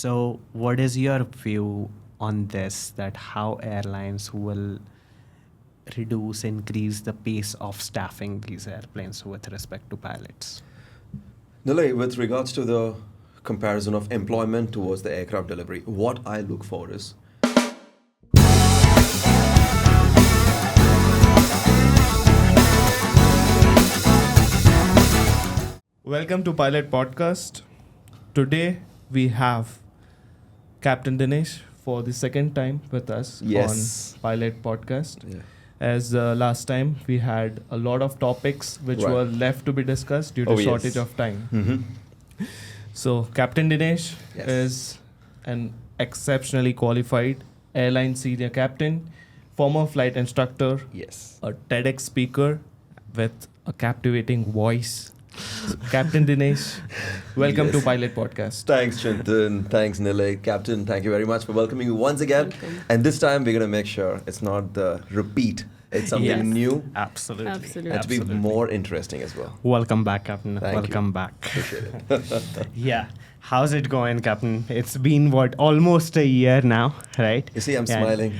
So what is your view on this, that how airlines will increase the pace of staffing these airplanes with respect to pilots? Nilay, with regards to the comparison of employment towards the aircraft delivery, what I look for is Welcome to Pilot Podcast. Today we have Captain Dinesh for the second time with us Yes. on Pilot Podcast. Yeah. As last time we had a lot of topics which Right. were left to be discussed due to Oh, yes. shortage of time. Mm-hmm. So Captain Dinesh Yes. is an exceptionally qualified airline senior captain, former flight instructor, Yes. a TEDx speaker with a captivating voice. So, Captain Dinesh, welcome to Yes. Pilot Podcast. Thanks, Chintan. Thanks, Nilay. Captain, thank you very much for welcoming me once again. Welcome. And this time we're going to make sure it's not the repeat. It's something Yes. new Absolutely. Absolutely. and to be more interesting as well. Welcome back, Captain. Thank you. Welcome back. Appreciate it. Yeah. How's it going, Captain? It's been almost a year now, right? You see, I'm Yeah. smiling.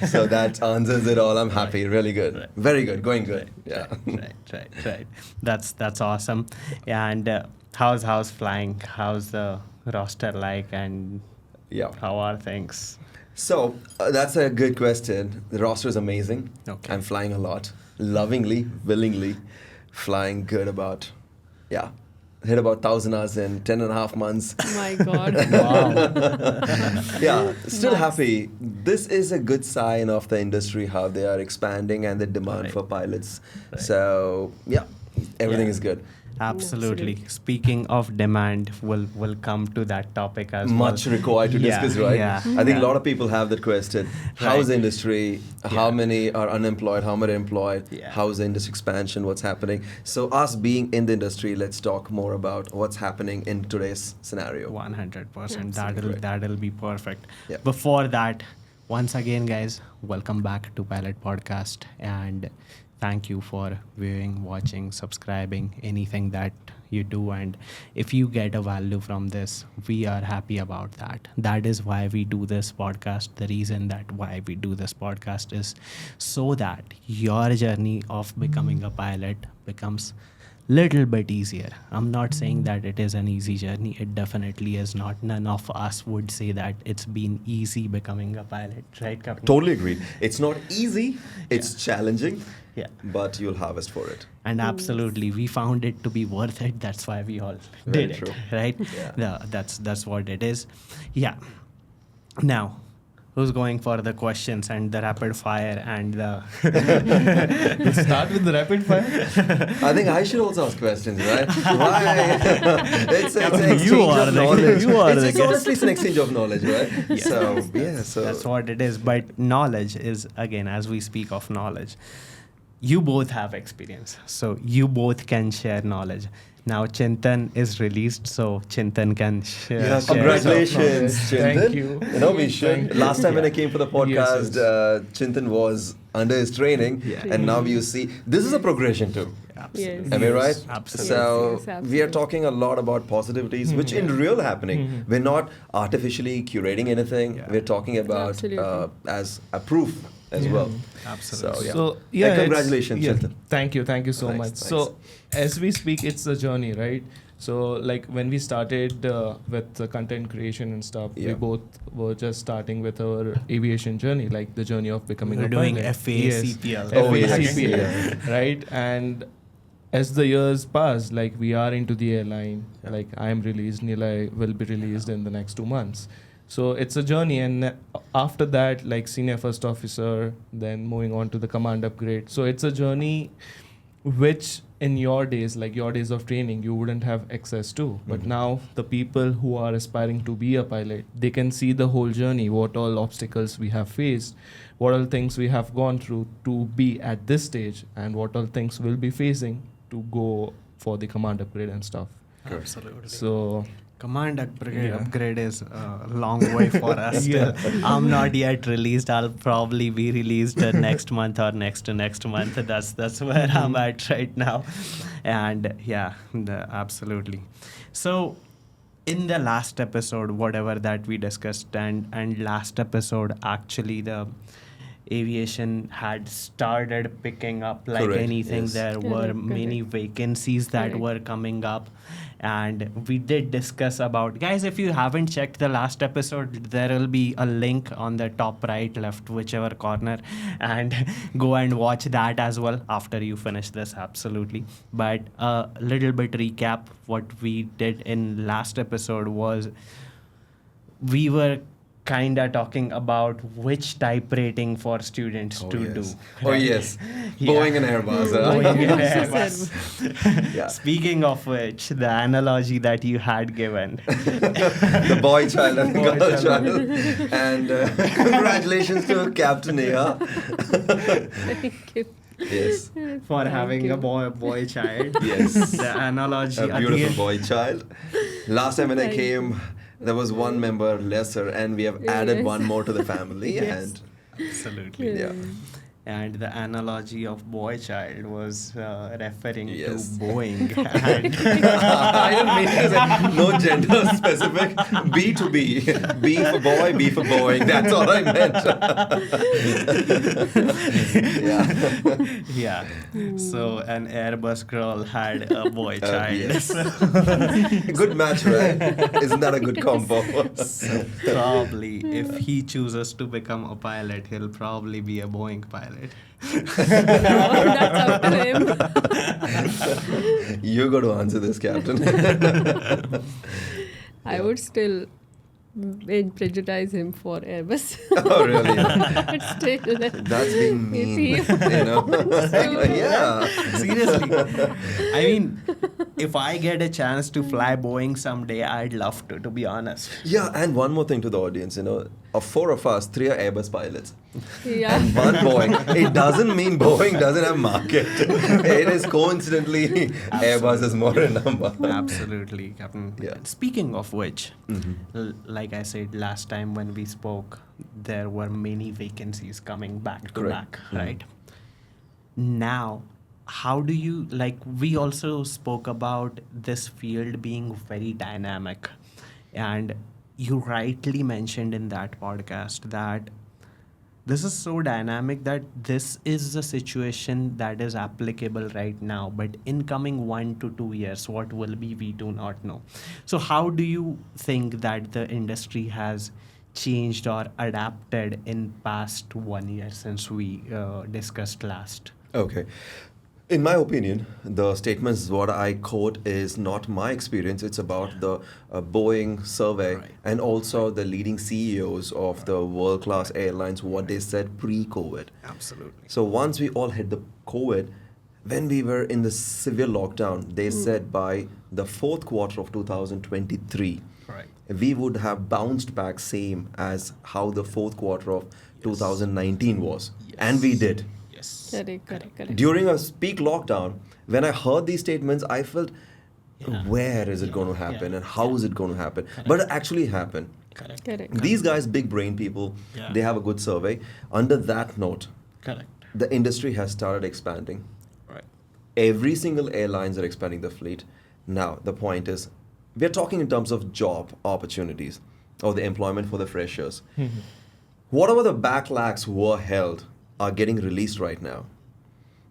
So that answers it all. I'm happy. Really good. Right. Very good. Going good. Yeah. Right. That's awesome. And how's flying? How's the roster like? And Yeah. how are things? So that's a good question. The roster is amazing. Okay. I'm flying a lot, lovingly, willingly, flying good about, hit about 1,000 hours in 10 and a half months. My God. Yeah, still Nice. happy. This is a good sign of the industry, how they are expanding and the demand Right. for pilots. Right. So, everything Yeah. is good. Absolutely. Absolutely. Speaking of demand, we'll come to that topic as Much well. required to Yeah, discuss, right? yeah, I think yeah. a lot of people have that question. How's Right. the industry? How Yeah. many are unemployed? How many are employed? Yeah. How's the industry expansion? What's happening? So, us being in the industry, let's talk more about what's happening in today's scenario. 100%. Absolutely. That'll be perfect. Yeah. Before that, once again, guys, welcome back to Pilot Podcast, and thank you for viewing, watching, subscribing, anything that you do. And if you get a value from this, we are happy about that. That is why we do this podcast. The reason that why we do this podcast is so that your journey of becoming a pilot becomes little bit easier. I'm not saying that it is an easy journey. It definitely is not. None of us would say that it's been easy becoming a pilot, right, Captain? Totally agreed. It's not easy, it's challenging, Yeah. but you'll harvest for it. And absolutely, we found it to be worth it. That's why we all Very did true. it, right? Yeah. That's what it is. Yeah. Now, who's going for the questions and the rapid fire and the Let's start with the rapid fire. I think I should also ask questions, right? Why? It's an exchange You are of the- knowledge. you are the It's guest. honestly it's an exchange of knowledge, right? Yeah. So That's what it is. But knowledge is, again, as we speak of knowledge, you both have experience. So you both can share knowledge. Now Chintan is released, so Chintan can share. Yeah, share congratulations, Thank Chintan. you. You know, we Thank should. you. Last time when I Yeah. came for the podcast, Yes, Chintan was under his training, Yeah. and now you see this is a progression too. Absolutely. Yes. Am I right? Absolutely. So Yes, we are absolutely. talking a lot about positivities, which in real happening. We're not artificially curating anything. Yeah. We're talking about Absolutely. as a proof as Yeah. well. Absolutely. So, So Yeah, it's- congratulations, yeah, Chintan. Thank you so Thanks, much. thanks. So as we speak, it's a journey, right? So like when we started with the content creation and stuff, we Yeah. both were just starting with our aviation journey, like the journey of becoming We're a doing pilot. FACPL. Oh, yes. FACPL, Yeah. right? And as the years pass, like we are into the airline, Yeah. like I am released, Nilay will be released in the next 2 months. So it's a journey, and after that, like senior first officer, then moving on to the command upgrade. So it's a journey which in your days, like your days of training, you wouldn't have access to. But Mhm. now the people who are aspiring to be a pilot, they can see the whole journey, what all obstacles we have faced, what all things we have gone through to be at this stage, and what all things we'll be facing to go for the command upgrade and stuff. Absolutely. So Command upgrade, Yeah. upgrade is a long way for us. Yeah. Still. I'm not yet released. I'll probably be released next month or next to next month. That's where I'm at right now. And yeah, absolutely. So in the last episode, whatever that we discussed, and last episode, actually the aviation had started picking up like Correct, anything. yes. There were Correct, many correct. vacancies that Correct. were coming up, and we did discuss about, guys, if you haven't checked the last episode, there will be a link on the top right, left, whichever corner, and go and watch that as well after you finish this, absolutely. But a little bit recap, what we did in last episode was we were kind of talking about which type rating for students to yes. do. Oh, right? yes. Yeah. Boeing and Airbus. Boeing and Airbus. Airbus. Yeah. Speaking of which, the analogy that you had given. The boy child and Boy girl child. child. And congratulations to Capt.Neha. Thank you. Yes. For Thank having you. a boy child. Yes. The analogy A beautiful again. boy child. Last time when I Thank came, there was one member lesser, and we have added Yes. one more to the family. Yes. Absolutely. Yeah. And the analogy of boy child was referring Yes. to Boeing. And I didn't mean to say no gender specific. B to B. B for boy, B for Boeing. That's all I meant. Yeah. yeah. So an Airbus girl had a boy child. Yes. Good match, right? Isn't that a good combo? So probably if he chooses to become a pilot, he'll probably be a Boeing pilot. That's up to him. You got to answer this, Captain. I would still prejudice him for Airbus. Oh, really? But still, That's being mean. If You know? Yeah. Seriously. I mean, if I get a chance to fly Boeing someday, I'd love to be honest. Yeah, and one more thing to the audience, of four of us, three are Airbus pilots. yeah. And one Boeing. It doesn't mean Boeing doesn't have market. It is coincidentally Airbus is more in number. Absolutely, Captain. Yeah. Speaking of which, Mhm. like I said last time when we spoke, there were many vacancies coming back to Correct. back, Mhm. right? Now, how do you, like, we also spoke about this field being very dynamic, and you rightly mentioned in that podcast that this is so dynamic that this is a situation that is applicable right now, but in coming 1 to 2 years, what will be, we do not know. So how do you think that the industry has changed or adapted in past 1 year since we discussed last? Okay. In my opinion, the statements what I quote is not my experience. It's about the Boeing survey Right. and also the leading CEOs of the world-class airlines, what they said pre-COVID. Absolutely. So once we all hit the COVID, when we were in the severe lockdown, they said by the fourth quarter of 2023, Right. we would have bounced back same as how the fourth quarter of 2019 was. And we did. Yes. Correct. During a peak lockdown, when I heard these statements, I felt, Yeah. where is it going to happen Yeah. and how is it going to happen? But it actually happened. Correct. Correct. These guys, big brain people, Yeah. they have a good survey. Under that note, Correct. the industry has started expanding. Right. Every single airlines are expanding the fleet. Now, the point is, we're talking in terms of job opportunities or the employment for the freshers. Whatever the backlogs were held are getting released right now.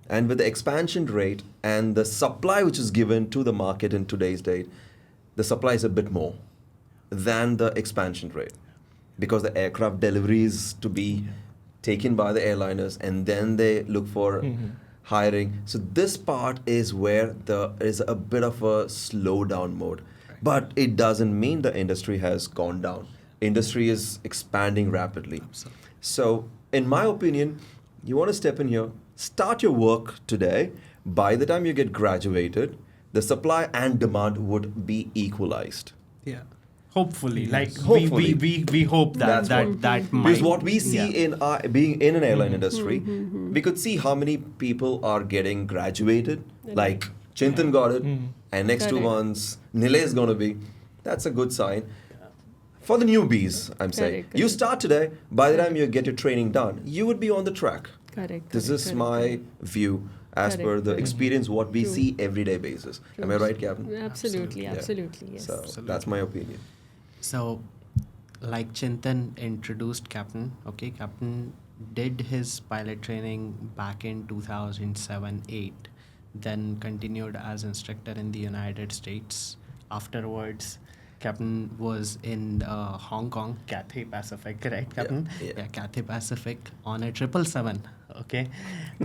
And with the expansion rate and the supply which is given to the market in today's date, the supply is a bit more than the expansion rate because the aircraft deliveries to be taken by the airliners and then they look for hiring. So this part is where there is a bit of a slowdown mode. But it doesn't mean the industry has gone down. Industry is expanding rapidly. Absolutely. So, in my opinion, you want to step in here, start your work today. By the time you get graduated, the supply and demand would be equalized. Yeah. Hopefully, like Hopefully. we hope that That's that what- that might. Because what we see yeah. in being in an airline industry, we could see how many people are getting graduated. Like Chintan got it, and next 2 Correct. months Nilay is going to be. That's a good sign. For the newbies, I'm saying. Correct, You correct. start today, by the time you get your training done, you would be on the track. Correct. This is my view. as Correct, per the correct. experience what we True. see everyday basis. Am I True. right, Captain? Absolutely, Yeah. absolutely, yes. So that's my opinion. So, like Chintan introduced Captain, okay, Captain did his pilot training back in 2007-8, then continued as instructor in the United States. Afterwards, Captain was in Hong Kong, Cathay Pacific, correct, Captain? yeah. Cathay Pacific on a 777, okay,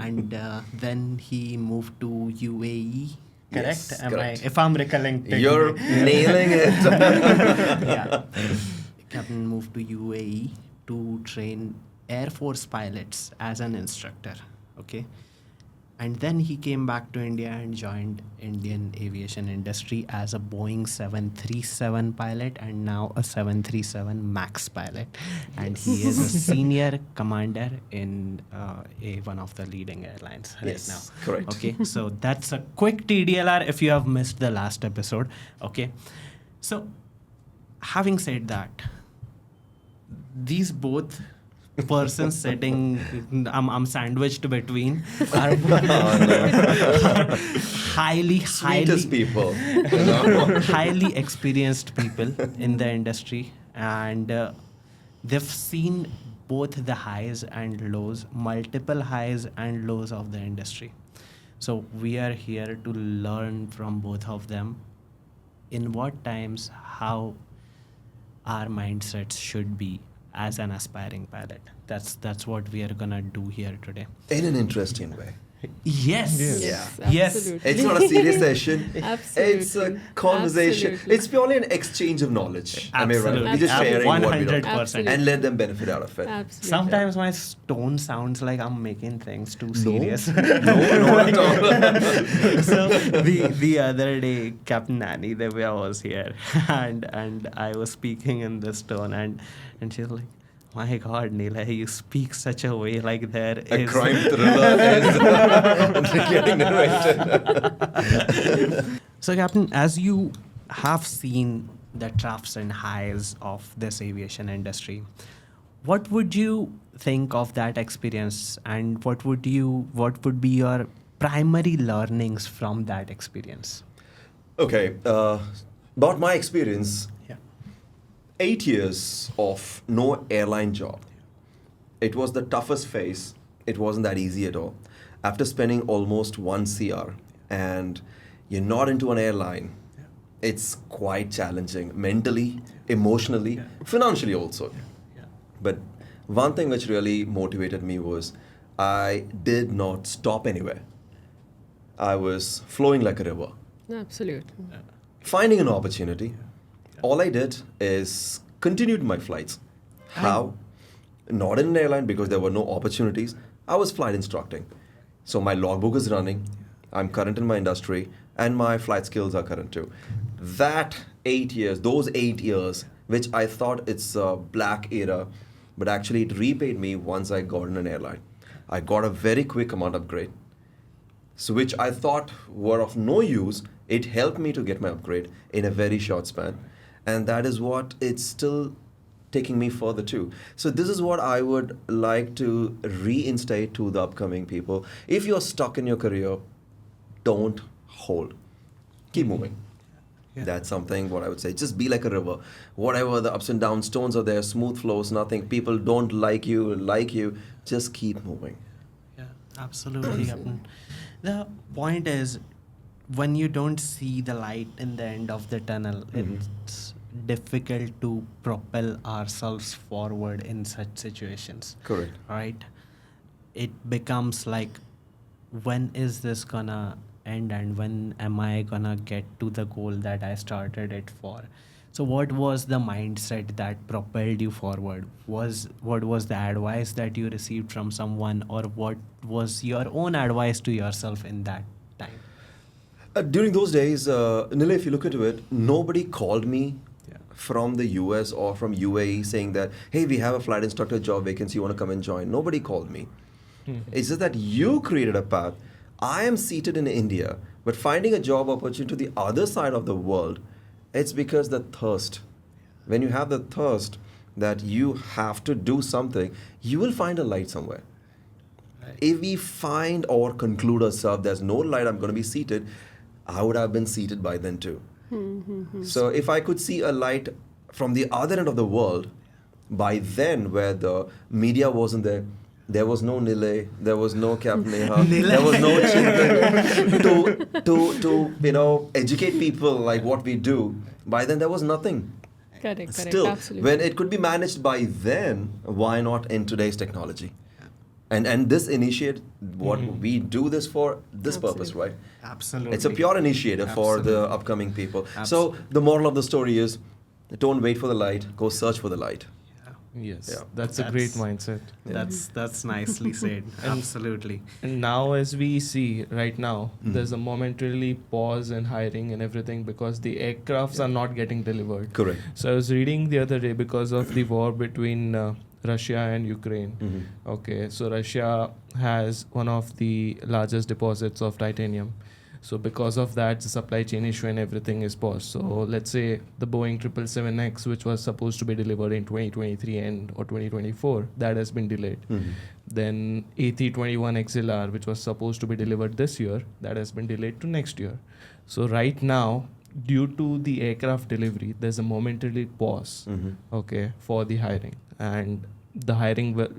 and then he moved to UAE. Correct? Yes, Am correct. I? If I'm recollecting, You're nailing it. yeah. Captain moved to UAE to train Air Force pilots as an instructor. Okay. And then he came back to India and joined Indian aviation industry as a Boeing 737 pilot and now a 737 MAX pilot. And he is a senior commander in one of the leading airlines right Yes, now. correct. Okay, so that's a quick TDLR if you have missed the last episode. Okay, so having said that, these both persons sitting, I'm sandwiched between, are highly Sweetest people. You know? highly experienced people in the industry, and they've seen both the highs and lows, multiple highs and lows of the industry. So we are here to learn from both of them in what times how our mindsets should be as an aspiring pilot. That's what we are gonna do here today. In an interesting way. Yes. Yes, Yes. absolutely. It's not a serious session. Absolutely. It's a conversation. Absolutely. It's purely an exchange of knowledge. Am I right? Absolutely. We're just sharing what we know 100%. and let them benefit out of it. Absolutely. Sometimes my tone sounds like I'm making things too serious. No, not at all. So the other day, Capt.Neha, the way I was here, and I was speaking in this tone, and she's like, "My God, Nilay, you speak such a way like there A is crime thriller is getting narrated. So, Captain, as you have seen the troughs and highs of this aviation industry, what would you think of that experience, and what would be your primary learnings from that experience? Okay, about my experience, Yeah. 8 years of no airline job. It was the toughest phase. It wasn't that easy at all. After spending almost 1 CR and you're not into an airline, it's quite challenging mentally, emotionally, financially also. But one thing which really motivated me was I did not stop anywhere. I was flowing like a river. Absolutely. Finding an opportunity, all I did is continued my flights. How? Not in an airline because there were no opportunities. I was flight instructing. So my logbook is running. I'm current in my industry and my flight skills are current too. Those 8 years, which I thought it's a black era, but actually it repaid me once I got in an airline. I got a very quick command upgrade. So which I thought were of no use. It helped me to get my upgrade in a very short span. And that is what it's still taking me further too. So this is what I would like to reinstate to the upcoming people. If you're stuck in your career, don't hold. Keep moving. Yeah. That's something what I would say. Just be like a river. Whatever the ups and downs, stones are there, smooth flows, nothing. People don't like you. Just keep moving. Yeah, absolutely, Captain. The point is, when you don't see the light in the end of the tunnel, it's difficult to propel ourselves forward in such situations. Correct. Right? It becomes like, when is this gonna end and when am I gonna get to the goal that I started it for? So what was the mindset that propelled you forward? What was the advice that you received from someone, or what was your own advice to yourself in that time? During those days, Nilay, if you look into it, nobody called me from the US or from UAE saying that, hey, we have a flight instructor job vacancy, you want to come and join. Nobody called me. It's just that you created a path. I am seated in India, but finding a job opportunity to the other side of the world, it's because the thirst. When you have the thirst that you have to do something, you will find a light somewhere. If we find or conclude ourselves there's no light, I'm going to be seated, I would have been seated by then too. So if I could see a light from the other end of the world, by then where the media wasn't there, there was no Nilay, there was no Capt.Neha, there was no Chintan to educate people like what we do. By then there was nothing. Correct. Still, Absolutely. when it could be managed by then, why not in today's technology? And this initiate what we do this for this purpose, Absolutely. right? Absolutely. It's a pure initiative for the upcoming people. So the moral of the story is, don't wait for the light, go search for the light. Yes, Yeah. that's a great That's- mindset. That's nicely said. Absolutely. And now, as we see right now, there's a momentarily pause in hiring and everything because the aircrafts are not getting delivered. Correct. So I was reading the other day because of the war between Russia and Ukraine. Okay, so Russia has one of the largest deposits of titanium. So because of that, the supply chain issue and everything is paused. So let's say the Boeing 777X, which was supposed to be delivered in 2023 or 2024, that has been delayed. Then A321XLR, which was supposed to be delivered this year, that has been delayed to next year. So right now, due to the aircraft delivery, there's a momentary pause, okay, for the hiring. And the hiring will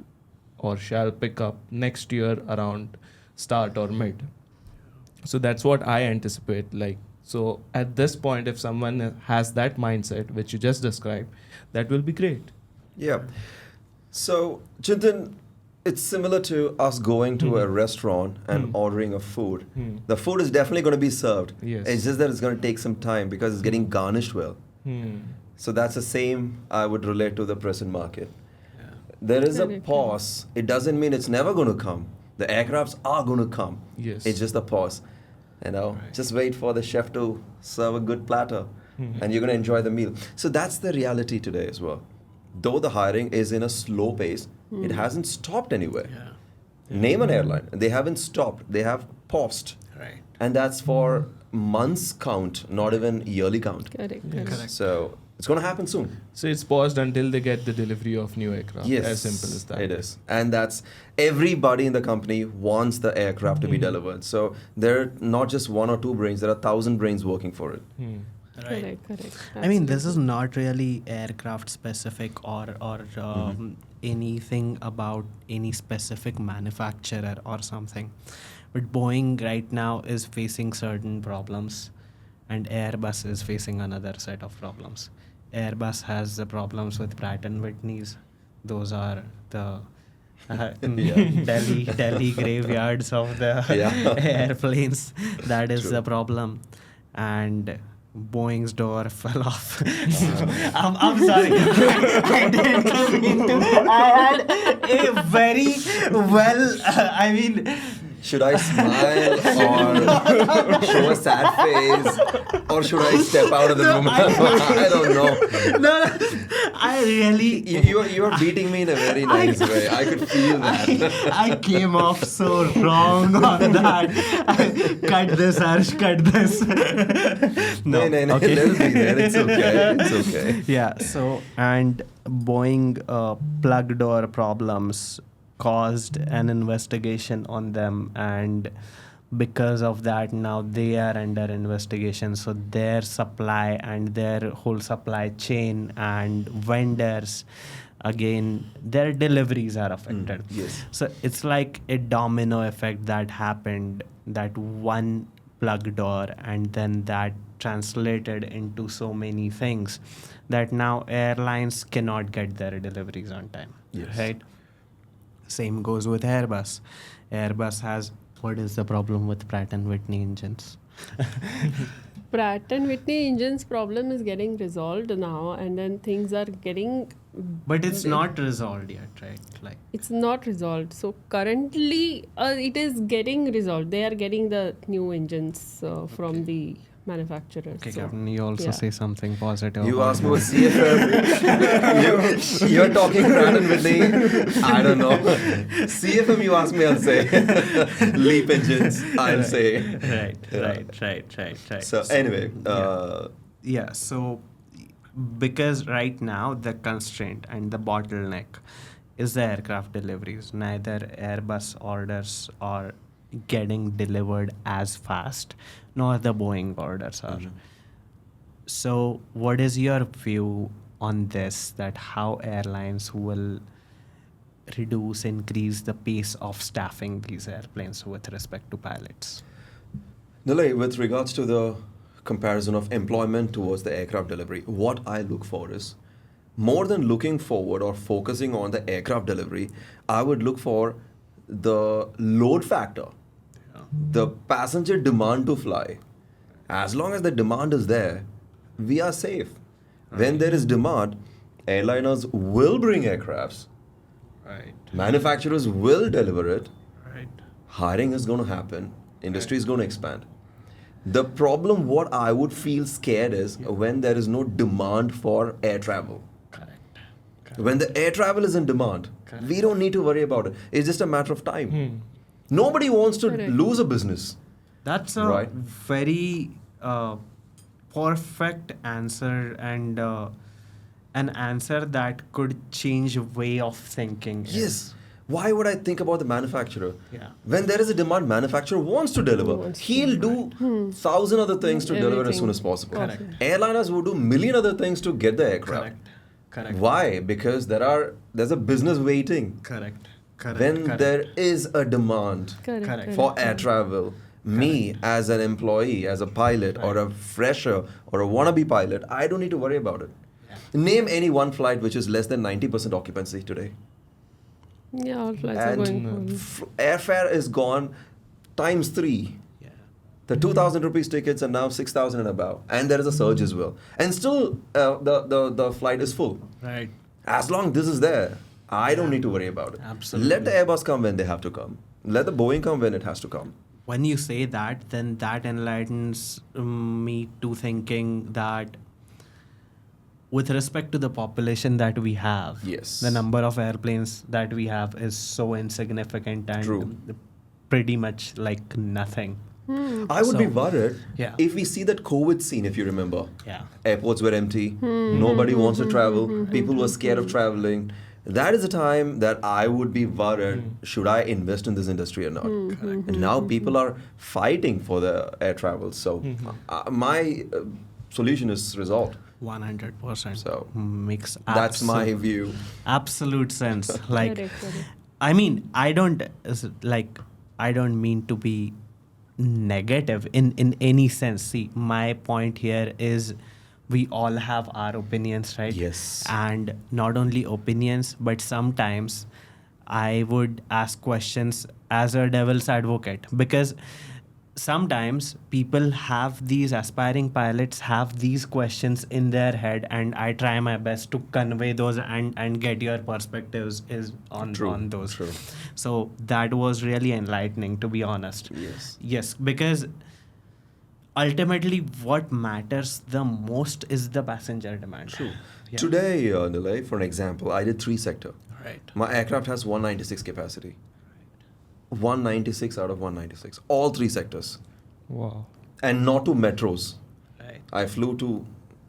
or shall pick up next year around start or mid. So that's what I anticipate. Like, so at this point, if someone has that mindset, which you just described, that will be great. Yeah. So, Chintan, it's similar to us going to a restaurant and ordering a food. The food is definitely going to be served. Yes. It's just that it's going to take some time because it's getting garnished well. So that's the same I would relate to the present market. There is a Correct. pause. It doesn't mean it's never going to come. The aircrafts are going to come. Yes. It's just a pause. Just wait for the chef to serve a good platter and you're going to enjoy the meal. So that's the reality today as well. Though the hiring is in a slow pace, it hasn't stopped anywhere. Name an airline. They haven't stopped. They have paused. Right. And that's for months count, not even yearly count. Correct. So it's going to happen soon. So it's paused until they get the delivery of new aircraft. Yes. As simple as that. It is. And that's everybody in the company wants the aircraft to be delivered. So there are not just one or two brains, there are 1,000 brains working for it. Right. Correct. I mean, this is not really aircraft specific or anything about any specific manufacturer or something. But Boeing right now is facing certain problems and Airbus is facing another set of problems. Airbus has the problems with Pratt and Whitney's. Those are the Delhi graveyards of the airplanes. That is the problem. And Boeing's door fell off. I'm sorry. I didn't mean to. I had a very Should I smile or show a sad face or should I step out of the room? I don't know. No, I really. You are beating me in a very nice way. I could feel that. I came off so wrong on that. Cut this, Harsh, cut this. No, Okay. let it be there. It's okay. It's okay. Yeah, so, and Boeing plug door problems caused an investigation on them, and because of that now they are under investigation. So their supply and their whole supply chain and vendors, again, their deliveries are affected. Yes. So it's like a domino effect that happened, that one plug door, and then that translated into so many things that now airlines cannot get their deliveries on time. Yes. Right? Same goes with Airbus. Airbus has, what is the problem with Pratt and Whitney engines? Pratt and Whitney engines problem is getting resolved now, and then things are getting. But it's not resolved yet, right? Like, It's not resolved. So currently, it is getting resolved. They are getting the new engines from the manufacturers. okay, So, Captain, you also yeah. say something positive. You about asked me what that. CFM. You're talking Pratt and Whitney. I don't know. CFM, you ask me, I'll say. Leap engines, I'll say. Right. So anyway, Yeah, so because right now the constraint and the bottleneck is the aircraft deliveries. Neither Airbus orders are getting delivered as fast, nor the Boeing orders are. So, what is your view on this? That how airlines will increase the pace of staffing these airplanes with respect to pilots? Nilay, with regards to the comparison of employment towards the aircraft delivery, what I look for is more than looking forward or focusing on the aircraft delivery, I would look for the load factor, the passenger demand to fly. As long as the demand is there, we are safe. When there is demand, airliners will bring aircrafts, Right. manufacturers will deliver it, Right. hiring is going to happen, industry is going to expand. The problem, what I would feel scared is when there is no demand for air travel. Correct. When the air travel is in demand, Correct. we don't need to worry about it. It's just a matter of time. Nobody wants to Correct. lose a business. That's a Right. very perfect answer, and an answer that could change way of thinking. Yes. Why would I think about the manufacturer? Yeah. When there is a demand, manufacturer wants to deliver. Wants to, He'll do thousand other things to deliver as soon as Everything possible. Correct. Airliners will do million other things to get the aircraft. Correct. Correct. Why? Because there's a business waiting. Correct. Correct. When Correct. there is a demand Correct. Correct. for air travel, me as an employee, as a pilot or a fresher or a wannabe pilot, I don't need to worry about it. Name any one flight which is less than 90% occupancy today. Yeah, all flights are And going full. Airfare is gone times 3. Yeah. The 2,000 rupees tickets are now 6,000 and above. And there is a surge as well. And still, the flight is full. Right. As long this is there, I don't need to worry about it. Absolutely. Let the Airbus come when they have to come. Let the Boeing come when it has to come. When you say that, then that enlightens me to thinking that with respect to the population that we have, Yes. the number of airplanes that we have is so insignificant and True. pretty much like nothing. I would be So- worried Yeah. if we see that COVID scene, if you remember. Yeah. Airports were empty. Nobody wants to travel. People were scared of traveling. That is a time that I would be worried, should I invest in this industry or not? And now people are fighting for the air travel. So my solution is resolved. 100%. So, makes That's my view. absolute sense. Like, Correct, correct. I mean, I don't mean to be negative in any sense. See, my point here is we all have our opinions, right? Yes. And not only opinions, but sometimes I would ask questions as a devil's advocate, because sometimes people have these aspiring pilots have these questions in their head, and I try my best to convey those and get your perspectives on those. True. So that was really enlightening, to be honest. Yes, because ultimately what matters the most is the passenger demand. True. Yeah. Today, Nilay, for an example, I did 3 sector. Right. My aircraft has 196 capacity. 196 out of 196. All 3 sectors. Wow. And not to metros. Right. I flew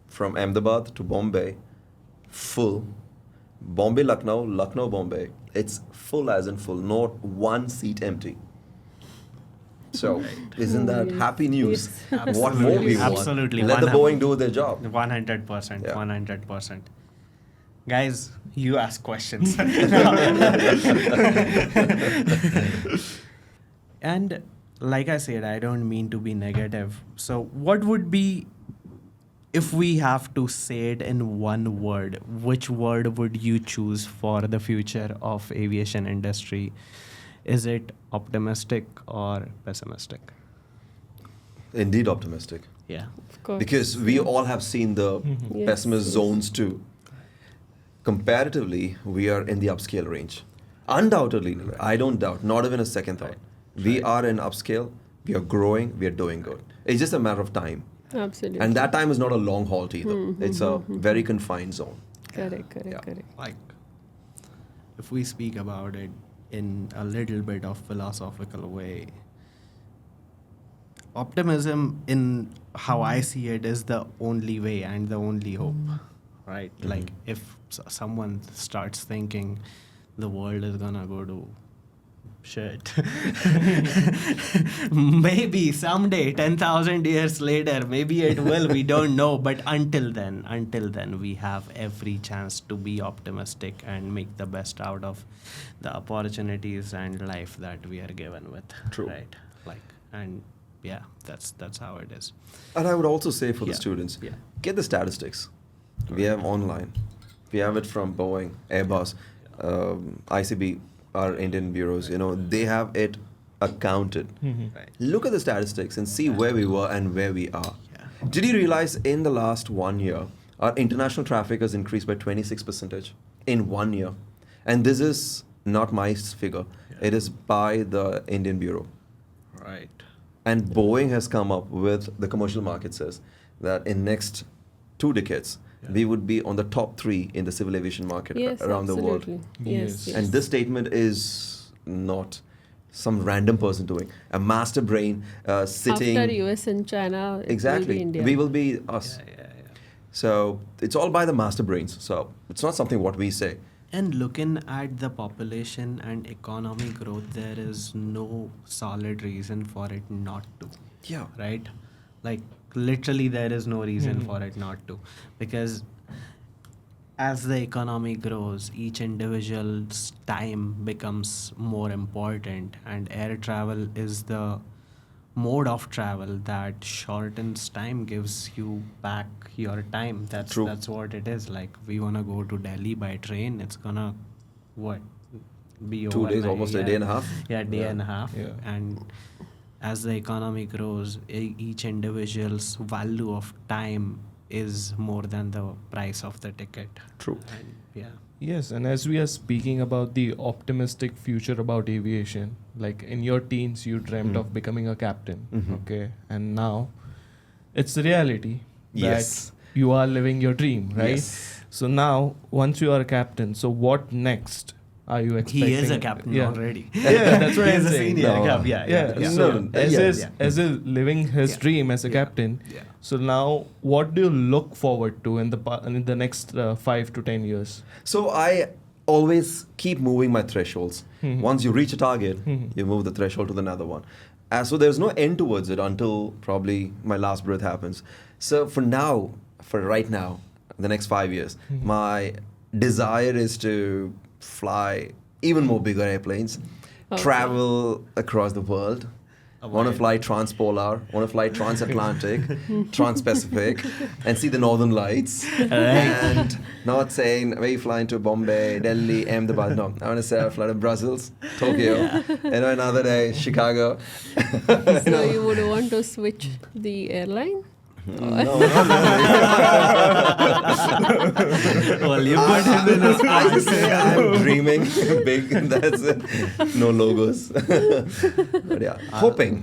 from Ahmedabad to Bombay, full. Bombay, Lucknow, Lucknow, Bombay. It's full as in full, not one seat empty. So, isn't that Yes. happy news? Yes. What more we want? Absolutely. Let the 100. Boeing do their job. 100%. Yeah. 100%. Guys, you ask questions. And like I said, I don't mean to be negative. So, what would be, if we have to say it in one word, which word would you choose for the future of aviation industry? Is it optimistic or pessimistic? Indeed optimistic. Yeah. Of course. Because we all have seen the Yes, pessimist yes. zones too. Comparatively, we are in the upscale range. Undoubtedly, I don't doubt, not even a second thought. We are in upscale, we are growing, we are doing good. It's just a matter of time. Absolutely. And that time is not a long halt either. It's a very confined zone. Correct, correct, Yeah. correct. Like, if we speak about it in a little bit of philosophical way, optimism, in how I see it, is the only way and the only hope, right? Like, if someone starts thinking the world is gonna go to shit. Maybe someday, 10,000 years later, maybe it will, we don't know. But until then, we have every chance to be optimistic and make the best out of the opportunities and life that we are given with. True. Right? Like, and yeah, that's how it is. And I would also say for the Yeah. students, Yeah. get the statistics. We have online. We have it from Boeing, Airbus, ICB, our Indian bureaus. They have it accounted. Right. Look at the statistics and see where we were and where we are. Yeah. Did you realize in the last 1 year, our international traffic has increased by 26% in 1 year? And this is not my figure. Yeah. It is by the Indian Bureau. Right. And Boeing has come up with, the commercial market says, that in next 2 decades, Yeah. we would be on the top 3 in the civil aviation market Yes, around the world. absolutely. Yes, Yes. yes. And this statement is not some random person doing. A master brain sitting. After US and China, it Exactly. will be India. We will be us. Yeah. So it's all by the master brains. So it's not something what we say. And looking at the population and economy growth, there is no solid reason for it not to. Yeah. Right? Like, literally, there is no reason for it not to. Because as the economy grows, each individual's time becomes more important, and air travel is the mode of travel that shortens time, gives you back your time. True. That's what it is. Like, we wanna go to Delhi by train, it's gonna be 2 days, overnight. almost a day and a half. Yeah, day and a half. Yeah. And as the economy grows, each individual's value of time is more than the price of the ticket. True. And yeah. Yes, and as we are speaking about the optimistic future about aviation, like in your teens, you dreamt of becoming a captain, okay? And now it's the reality that Yes. you are living your dream, right? Yes. So now, once you are a captain, so what next are you expecting? He is a captain Yeah. already. Yeah, that's what He I'm is a saying. senior No. cap. Yeah. So No, as yeah, is yeah. as is living his Yeah. dream as a Yeah. captain. Yeah. So now, what do you look forward to in the next 5 to 10 years? So I always keep moving my thresholds. Once you reach a target, you move the threshold to another one. So there's no end towards it until probably my last breath happens. So for right now, the next 5 years, my desire is to fly even more bigger airplanes, Okay. travel across the world. Want to fly transpolar, want to fly transatlantic, trans-Pacific, and see the northern lights. And not saying, where you flying to Bombay, Delhi, Ahmedabad. No, I want to say I fly to Brussels, Tokyo, another day, Chicago. So you would want to switch the airline? No, not really. Well, you put him in a I just say I'm dreaming big. That's it. No logos. But yeah, hoping.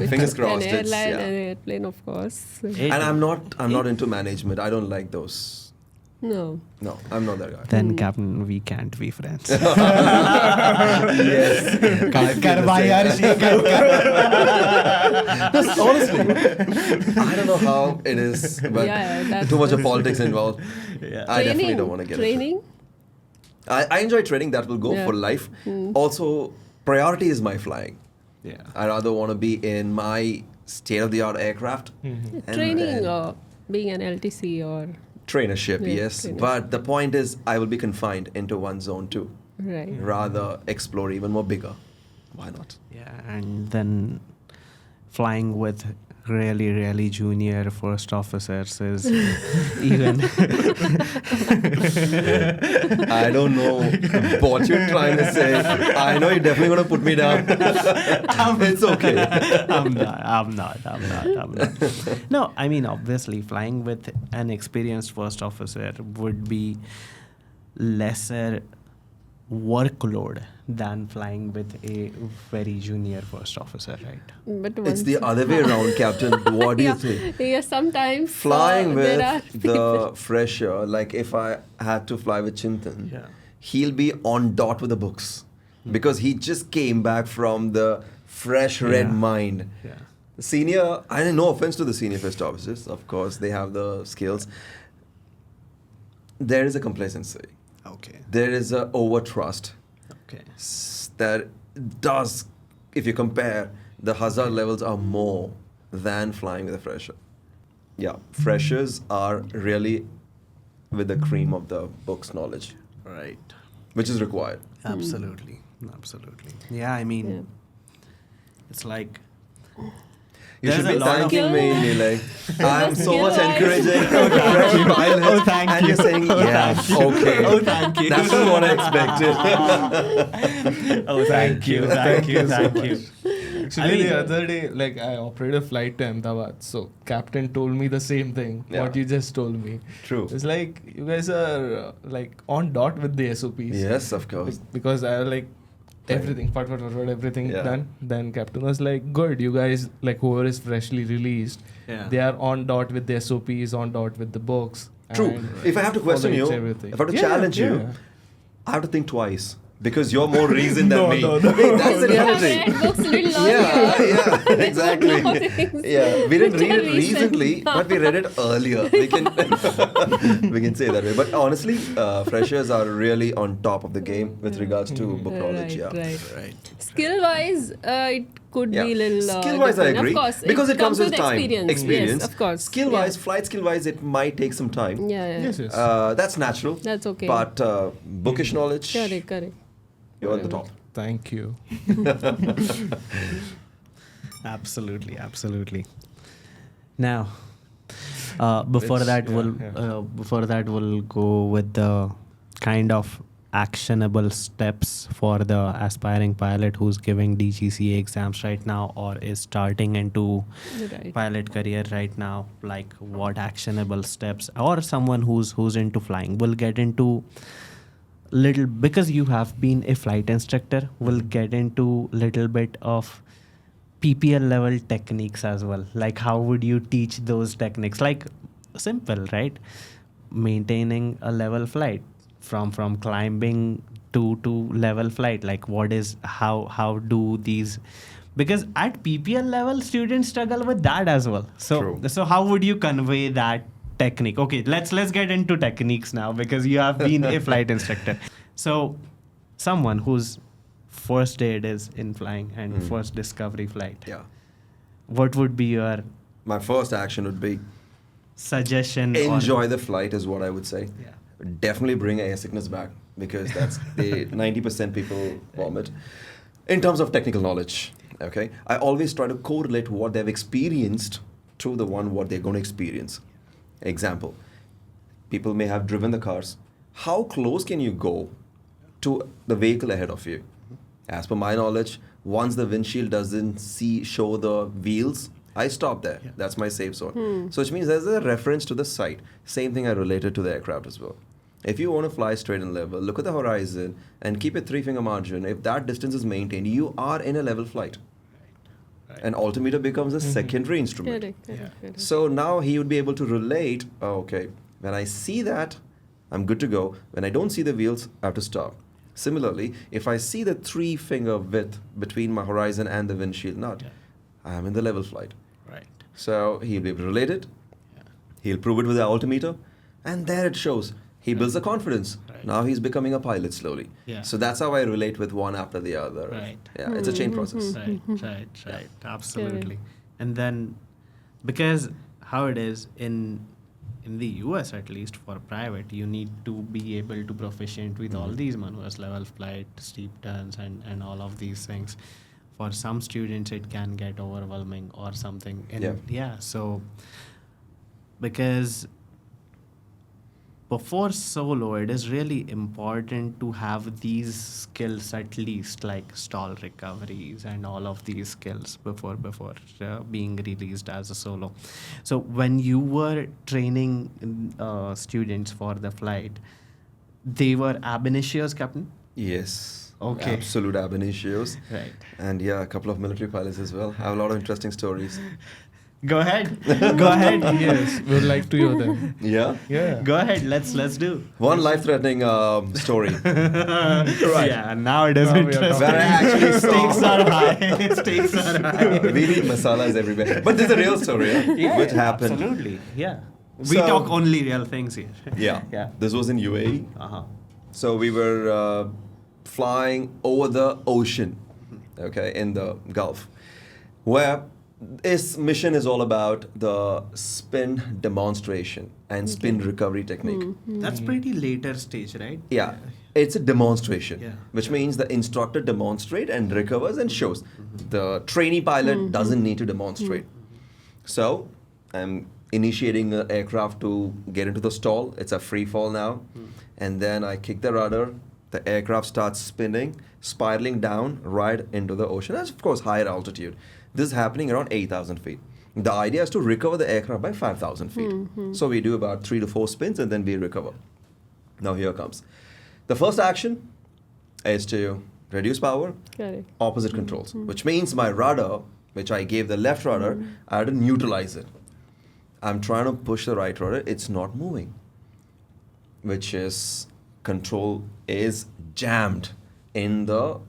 Fingers crossed. An It's, airline yeah. and airplane, of course. And I'm not into management. I don't like those. No. No, I'm not that guy. Then, Captain, we can't be friends. Yes. Honestly, I don't know how it is, but Yeah, that's too much of the- politics involved. Yeah. I definitely don't want to get into it. Training? I enjoy training. That will go Yeah. for life. Also, priority is my flying. Yeah. I rather want to be in my state-of-the-art aircraft. And- Training and or being an LTC or... trainership, Yeah, yes. trainership. But the point is, I will be confined into one zone too. Right. Rather explore even more bigger. Why not? Yeah, and then flying with really, really junior first officers is even. I don't know what you're trying to say. I know you're definitely going to put me down. It's okay. I'm not. No, I mean, obviously, flying with an experienced first officer would be lesser workload than flying with a very junior first officer, right? But It's once- the other way around, Captain. What do you think? Yeah, sometimes Flying there are with the fresher, like if I had to fly with Chintan, Yeah. he'll be on dot with the books because he just came back from the fresh red Yeah. mind. Yeah. The senior, I mean, no offense to the senior first officers, of course, they have the skills. There is a complacency. Okay. There is a over trust. Okay. There does, if you compare, the hazard levels are more than flying with a fresher. Yeah, freshers are really with the cream of the book's knowledge, Right. which is required. Absolutely. Absolutely. Yeah, I mean, Yeah. it's like You There's should a be lot of- thanking me, Nilay. I'm so much skill-wise. encouraging fresh pilots. Oh, thank and you. you're saying, yeah, okay. Oh, thank you. That's not what I expected. Oh, thank you. Thank you. Thank you. Actually, I mean- the other day, like I operated a flight to Ahmedabad, so captain told me the same thing. Yeah. What you just told me. True. It's like you guys are like on dot with the SOPs. Yes, of course. Because I like everything, everything Yeah. done. Then captain was like, "Good, you guys like whoever is freshly released, Yeah. they are on dot with the SOPs, on dot with the books." True. and If I have to question follow you, everything. if I have to Yeah, challenge you, yeah. I have to think twice because you're more reasoned than No, me. no, no. Hey, that's the You have reality. read books a little longer. Yeah, exactly. Know things Yeah, we didn't which read are it recent. recently, but we read it earlier. We can we can say that way. But honestly, freshers are really on top of the game with regards to book knowledge. Right, Yeah. right. Right. Skill-wise, it could Yeah. be a little Skill-wise, I different. agree. Of course, Because it comes with time. Yes, of course. Skill-wise, flight skill-wise, it might take some time. Yeah, yeah. Yes, yes. That's natural. That's okay. But bookish knowledge, Correct. you're at the top. Thank you. Absolutely. Absolutely. Now, before Which- that, yeah, we'll go with the kind of actionable steps for the aspiring pilot who's giving DGCA exams right now or is starting into Right. pilot career right now. Like what actionable steps, or someone who's into flying. We'll get into little, because you have been a flight instructor, we'll get into little bit of PPL level techniques as well. Like how would you teach those techniques? Like simple, right? Maintaining a level flight from climbing to level flight. Like what is how do these, because at PPL level students struggle with that as well. True. So how would you convey that technique? Okay, let's get into techniques now, because you have been a flight instructor. So someone whose first aid is in flying and first discovery flight, Yeah. what would be your My first action would be suggestion? enjoy the flight is what I would say. Yeah. Definitely bring air sickness back because that's the 90% people vomit. In terms of technical knowledge, okay, I always try to correlate what they've experienced to the one what they're going to experience. Example, people may have driven the cars. How close can you go to the vehicle ahead of you? As per my knowledge, once the windshield doesn't show the wheels, I stop there. Yeah. That's my safe zone. So which means there's a reference to the site. Same thing I related to the aircraft as well. If you want to fly straight and level, look at the horizon and keep a 3-finger margin. If that distance is maintained, you are in a level flight. Right. And altimeter becomes a secondary instrument. Correct. So now he would be able to relate, oh, okay, when I see that, I'm good to go. When I don't see the wheels, I have to stop. Similarly, if I see the 3-finger width between my horizon and the windshield nut, I am in the level flight. Right. So he'll be able to relate it. Yeah. He'll prove it with the altimeter. And there it shows. He builds the confidence. Right. Now he's becoming a pilot slowly. Yeah. So that's how I relate with one after the other. Right. Yeah, it's a chain process. Right. Absolutely. And then, because how it is in the US, at least for private, you need to be able to proficient with all these maneuvers, level flight, steep turns, and all of these things. For some students, it can get overwhelming or something. And so because before solo, it is really important to have these skills at least, like stall recoveries and all of these skills before being released as a solo. So when you were training students for the flight, they were ab initios, Captain? Yes. Okay. Absolute ab initios. Right. And yeah, a couple of military pilots as well. I have a lot of interesting stories. Go ahead. Go ahead. Yes, we would like to hear them. Yeah. Yeah. Go ahead. Let's do. One life-threatening story. Right. Yeah. Now it is Now we are interesting. Where I actually saw- Stakes are high. Stakes are high. We need masalas everywhere. But this is a real story, which happened. Absolutely. Yeah. We So- talk only real things here. Yeah. Yeah. This was in UAE. Uh-huh. So we were flying over the ocean, okay, in the Gulf, where this mission is all about the spin demonstration and spin recovery technique. That's pretty later stage, right? Yeah, it's a demonstration, Yeah. which means the instructor demonstrates and recovers and shows. The trainee pilot doesn't need to demonstrate. So I'm initiating the aircraft to get into the stall. It's a free fall now. And then I kick the rudder. The aircraft starts spinning, spiraling down right into the ocean. That's, of course, higher altitude. This is happening around 8,000 feet. The idea is to recover the aircraft by 5,000 feet. So we do about 3 to 4 spins and then we recover. Now here comes. The first action is to reduce power, Correct. opposite controls, which means my rudder, which I gave the left rudder, I had to neutralize it. I'm trying to push the right rudder, it's not moving, which is control is jammed in the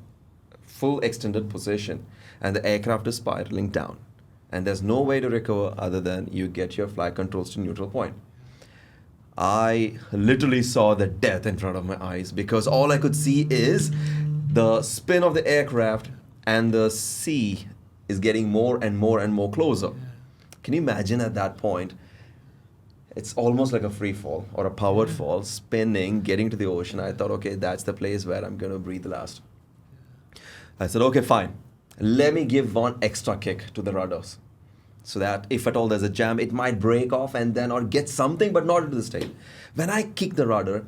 full extended position and the aircraft is spiraling down. And there's no way to recover other than you get your flight controls to neutral point. I literally saw the death in front of my eyes because all I could see is the spin of the aircraft and the sea is getting more and more and more closer. Can you imagine at that point? It's almost like a free fall or a powered fall, spinning, getting to the ocean. I thought, okay, that's the place where I'm going to breathe last. I said, okay, fine. Let me give one extra kick to the rudders so that if at all there's a jam, it might break off and then or get something, but not into the state. When I kicked the rudder,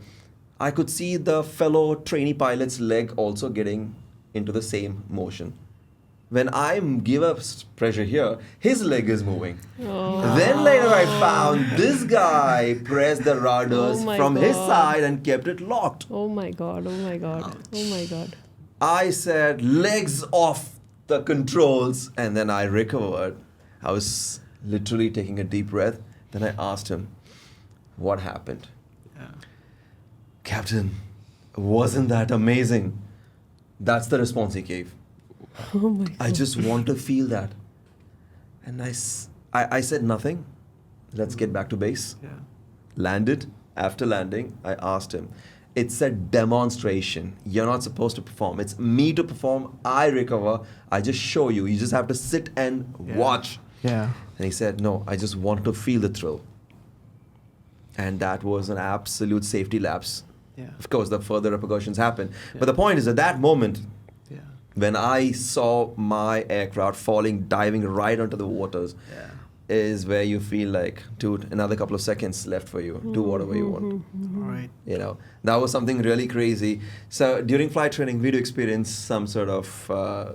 I could see the fellow trainee pilot's leg also getting into the same motion. When I give up pressure here, his leg is moving. Oh. Then later I found this guy pressed the rudders Oh my from his God. side and kept it locked. Oh my God. Oh my God. Ouch. Oh my God. I said, legs off the controls, and then I recovered. I was literally taking a deep breath. Then I asked him, what happened? Yeah. Captain, wasn't that amazing? That's the response he gave. Oh my God. I just want to feel that. And I said nothing. Let's get back to base. Yeah. Landed. After landing, I asked him, it's a demonstration. You're not supposed to perform. It's me to perform. I recover. I just show you. You just have to sit and Yeah. watch. Yeah. And he said, no, I just want to feel the thrill. And that was an absolute safety lapse. Yeah. Of course, the further repercussions happened. But the point is, at that moment, Yeah. when I saw my aircraft falling, diving right onto the waters, Yeah. is where you feel like, dude, another couple of seconds left for you. Do whatever you want. All right. You know, that was something really crazy. So during flight training, we do experience some sort of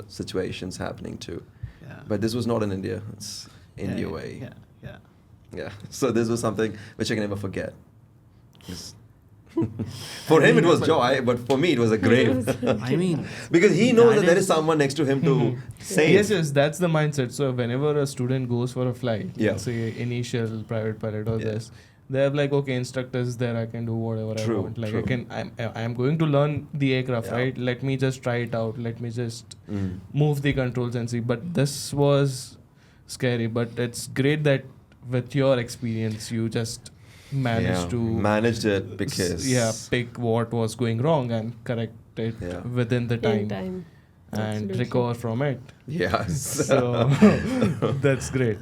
situations happening too. Yeah. But this was not in India. It's in yeah, UAE. Yeah. Yeah. Yeah. So this was something which I can never forget. It's- for him it was joy, but for me it was a grave. I mean, Because he knows that there is- is someone next to him to save. Yes, that's the mindset. So whenever a student goes for a flight, Yeah. let's say initial private pilot or Yeah. this, they have like, okay, instructors there, I can do whatever True, I want. Like true. I'm going to learn the aircraft, Yeah. right? Let me just try it out. Let me just Mm. move the controls and see. But this was scary. But it's great that with your experience, you just managed Yeah, to managed it because pick what was going wrong and correct it Yeah. within the time, In time. and Absolutely. recover from it. Yes. So that's great.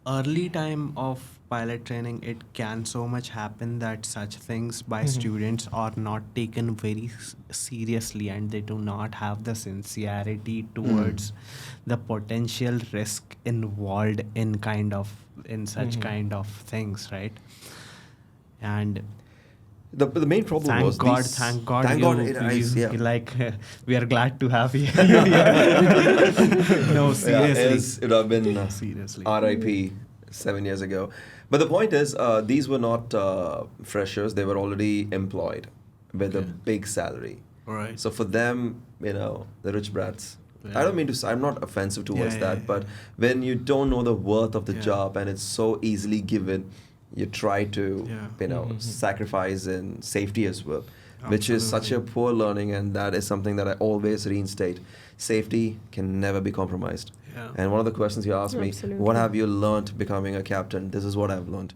early time of pilot training, it can so much happen that such things by students are not taken very seriously, and they do not have the sincerity towards the potential risk involved in such kind of things, right? And The main problem thank was God, these- thank God, Thank you, God it is, you- yeah. like we are glad to have you. No, Yeah, seriously. it would have been Seriously. RIP 7 years ago. But the point is, these were not freshers. They were already employed with a Okay. big salary. All right. So for them, the rich brats. Yeah. I don't mean to. I'm not offensive towards Yeah, that, yeah, but yeah. when you don't know the worth of the Yeah. job and it's so easily given, you try to, Yeah. sacrifice in safety as well, which is such a Absolutely. poor learning, and that is something that I always reinstate. Safety can never be compromised. Yeah. And one of the questions you asked me, Absolutely. what have you learned becoming a captain? This is what I've learned.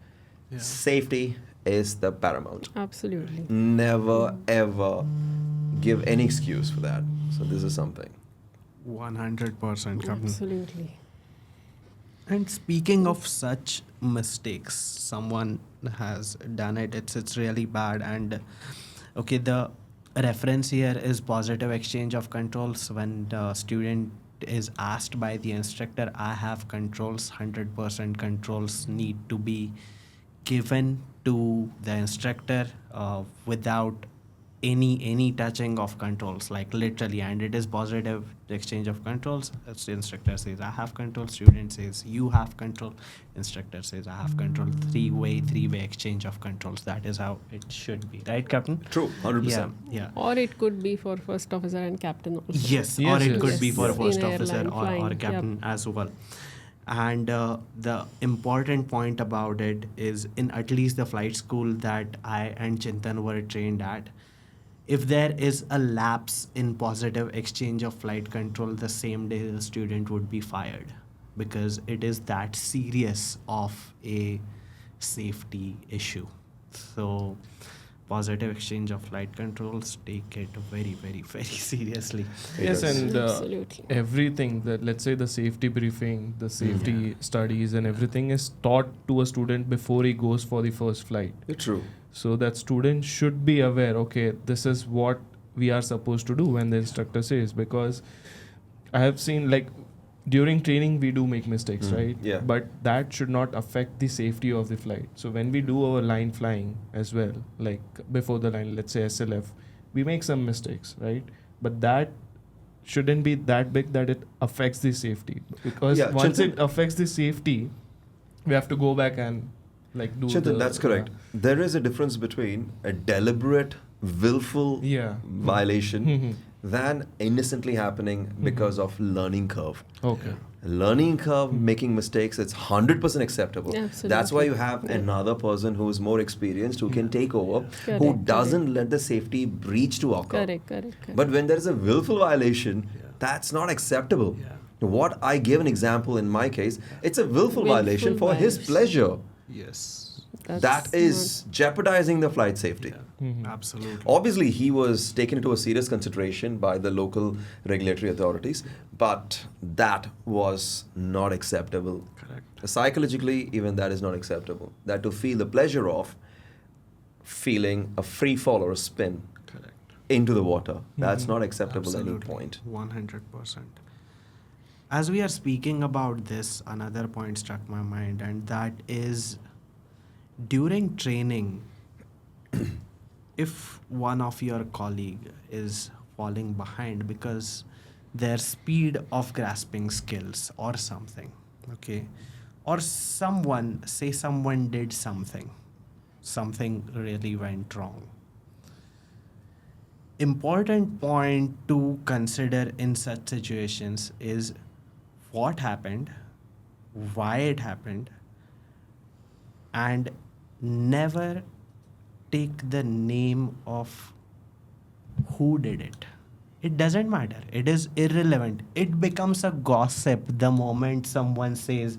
Yeah. Safety is the paramount. Absolutely. Never ever give any excuse for that. So this is something. 100%, Captain. Absolutely. And speaking of such mistakes, someone has done it. It's really bad. And okay, the reference here is positive exchange of controls. When the student is asked by the instructor, I have controls, 100% controls need to be given to the instructor without any touching of controls, like literally, and it is positive exchange of controls. As the instructor says I have control, student says you have control, instructor says I have control. Three-way exchange of controls. That is how it should be, right, Captain? True, 100%. Yeah. Or it could be for first officer and captain also. Yes, Yes, or it yes. could be for Yes. first In officer airline, or flying, captain as well. And the important point about it is, in at least the flight school that I and Chintan were trained at, if there is a lapse in positive exchange of flight control, the same day the student would be fired, because it is that serious of a safety issue. So positive exchange of flight controls, take it very, very, very seriously. Yes, Yes. and Absolutely. everything that, let's say, the safety briefing, the safety studies, and everything is taught to a student before he goes for the first flight. True. So that student should be aware, okay, this is what we are supposed to do when the instructor says. Because I have seen, like, during training we do make mistakes, right? Yeah. But that should not affect the safety of the flight. So when we do our line flying as well, like before the line, let's say SLF, we make some mistakes, right? But that shouldn't be that big that it affects the safety. Because Yeah, once Chintan- it affects the safety, we have to go back and like do Chintan, the, that's correct. There is a difference between a deliberate, willful Yeah. violation Mhm. than innocently happening because of learning curve. Okay. Learning curve, making mistakes, it's 100% acceptable. Absolutely. That's why you have Yeah. another person who is more experienced, who can take over, who Correct, doesn't let the safety breach to occur. Correct. But when there is a willful violation, Yeah. that's not acceptable. Yeah. What I give an example in my case, it's a willful violation for his violation. pleasure. Yes. That is jeopardizing the flight safety. Yeah. Mhm. Absolutely. Obviously, he was taken into a serious consideration by the local regulatory authorities, but that was not acceptable. Correct. Psychologically, even that is not acceptable. That to feel the pleasure of feeling a free fall or a spin Correct. into the water, that's Mhm. not acceptable at any Absolutely. point. 100%. As we are speaking about this, another point struck my mind, and that is during training, if one of your colleague is falling behind because their speed of grasping skills or something, okay, or someone did something really went wrong, important point to consider in such situations is what happened, why it happened, and never take the name of who did it. It doesn't matter. It is irrelevant. It becomes a gossip the moment someone says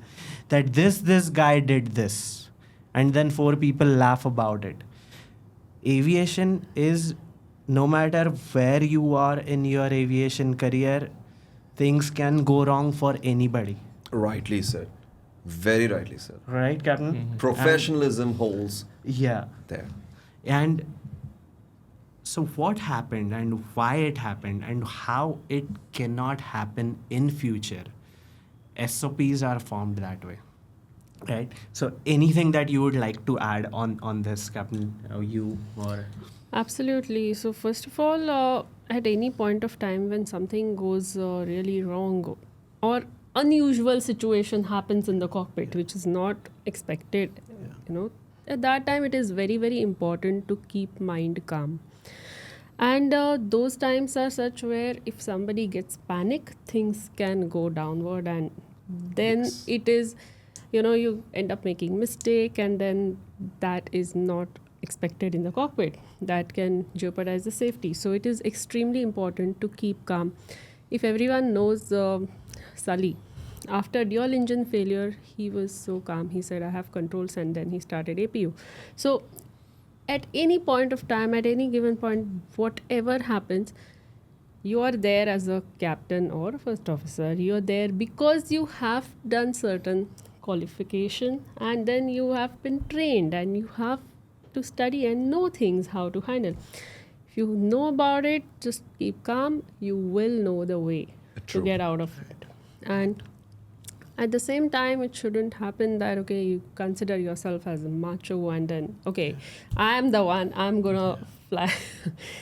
that this guy did this, and then four people laugh about it. Aviation is, no matter where you are in your aviation career, things can go wrong for anybody. Rightly said. Very rightly said. Right, Captain? Mhm. Professionalism holds Yeah. there. And so what happened and why it happened and how it cannot happen in future, SOPs are formed that way, right? So anything that you would like to add on this, Captain, you or Absolutely. So first of all, at any point of time when something goes really wrong or unusual situation happens in the cockpit, which is not expected, at that time it is very, very important to keep mind calm. And those times are such where if somebody gets panic, things can go downward, and then Yes. it is, you end up making mistake, and then that is not expected in the cockpit. That can jeopardize the safety. So it is extremely important to keep calm. If everyone knows Sully, after dual engine failure, he was so calm. He said, I have controls, and then he started APU. So at any point of time, at any given point, whatever happens, you are there as a captain or a first officer. You are there because you have done certain qualification, and then you have been trained, and you have to study and know things how to handle. If you know about it, just keep calm. You will know the way True. to get out of it. And at the same time, it shouldn't happen that, okay, you consider yourself as a macho and then, okay, I am the one, I'm gonna fly.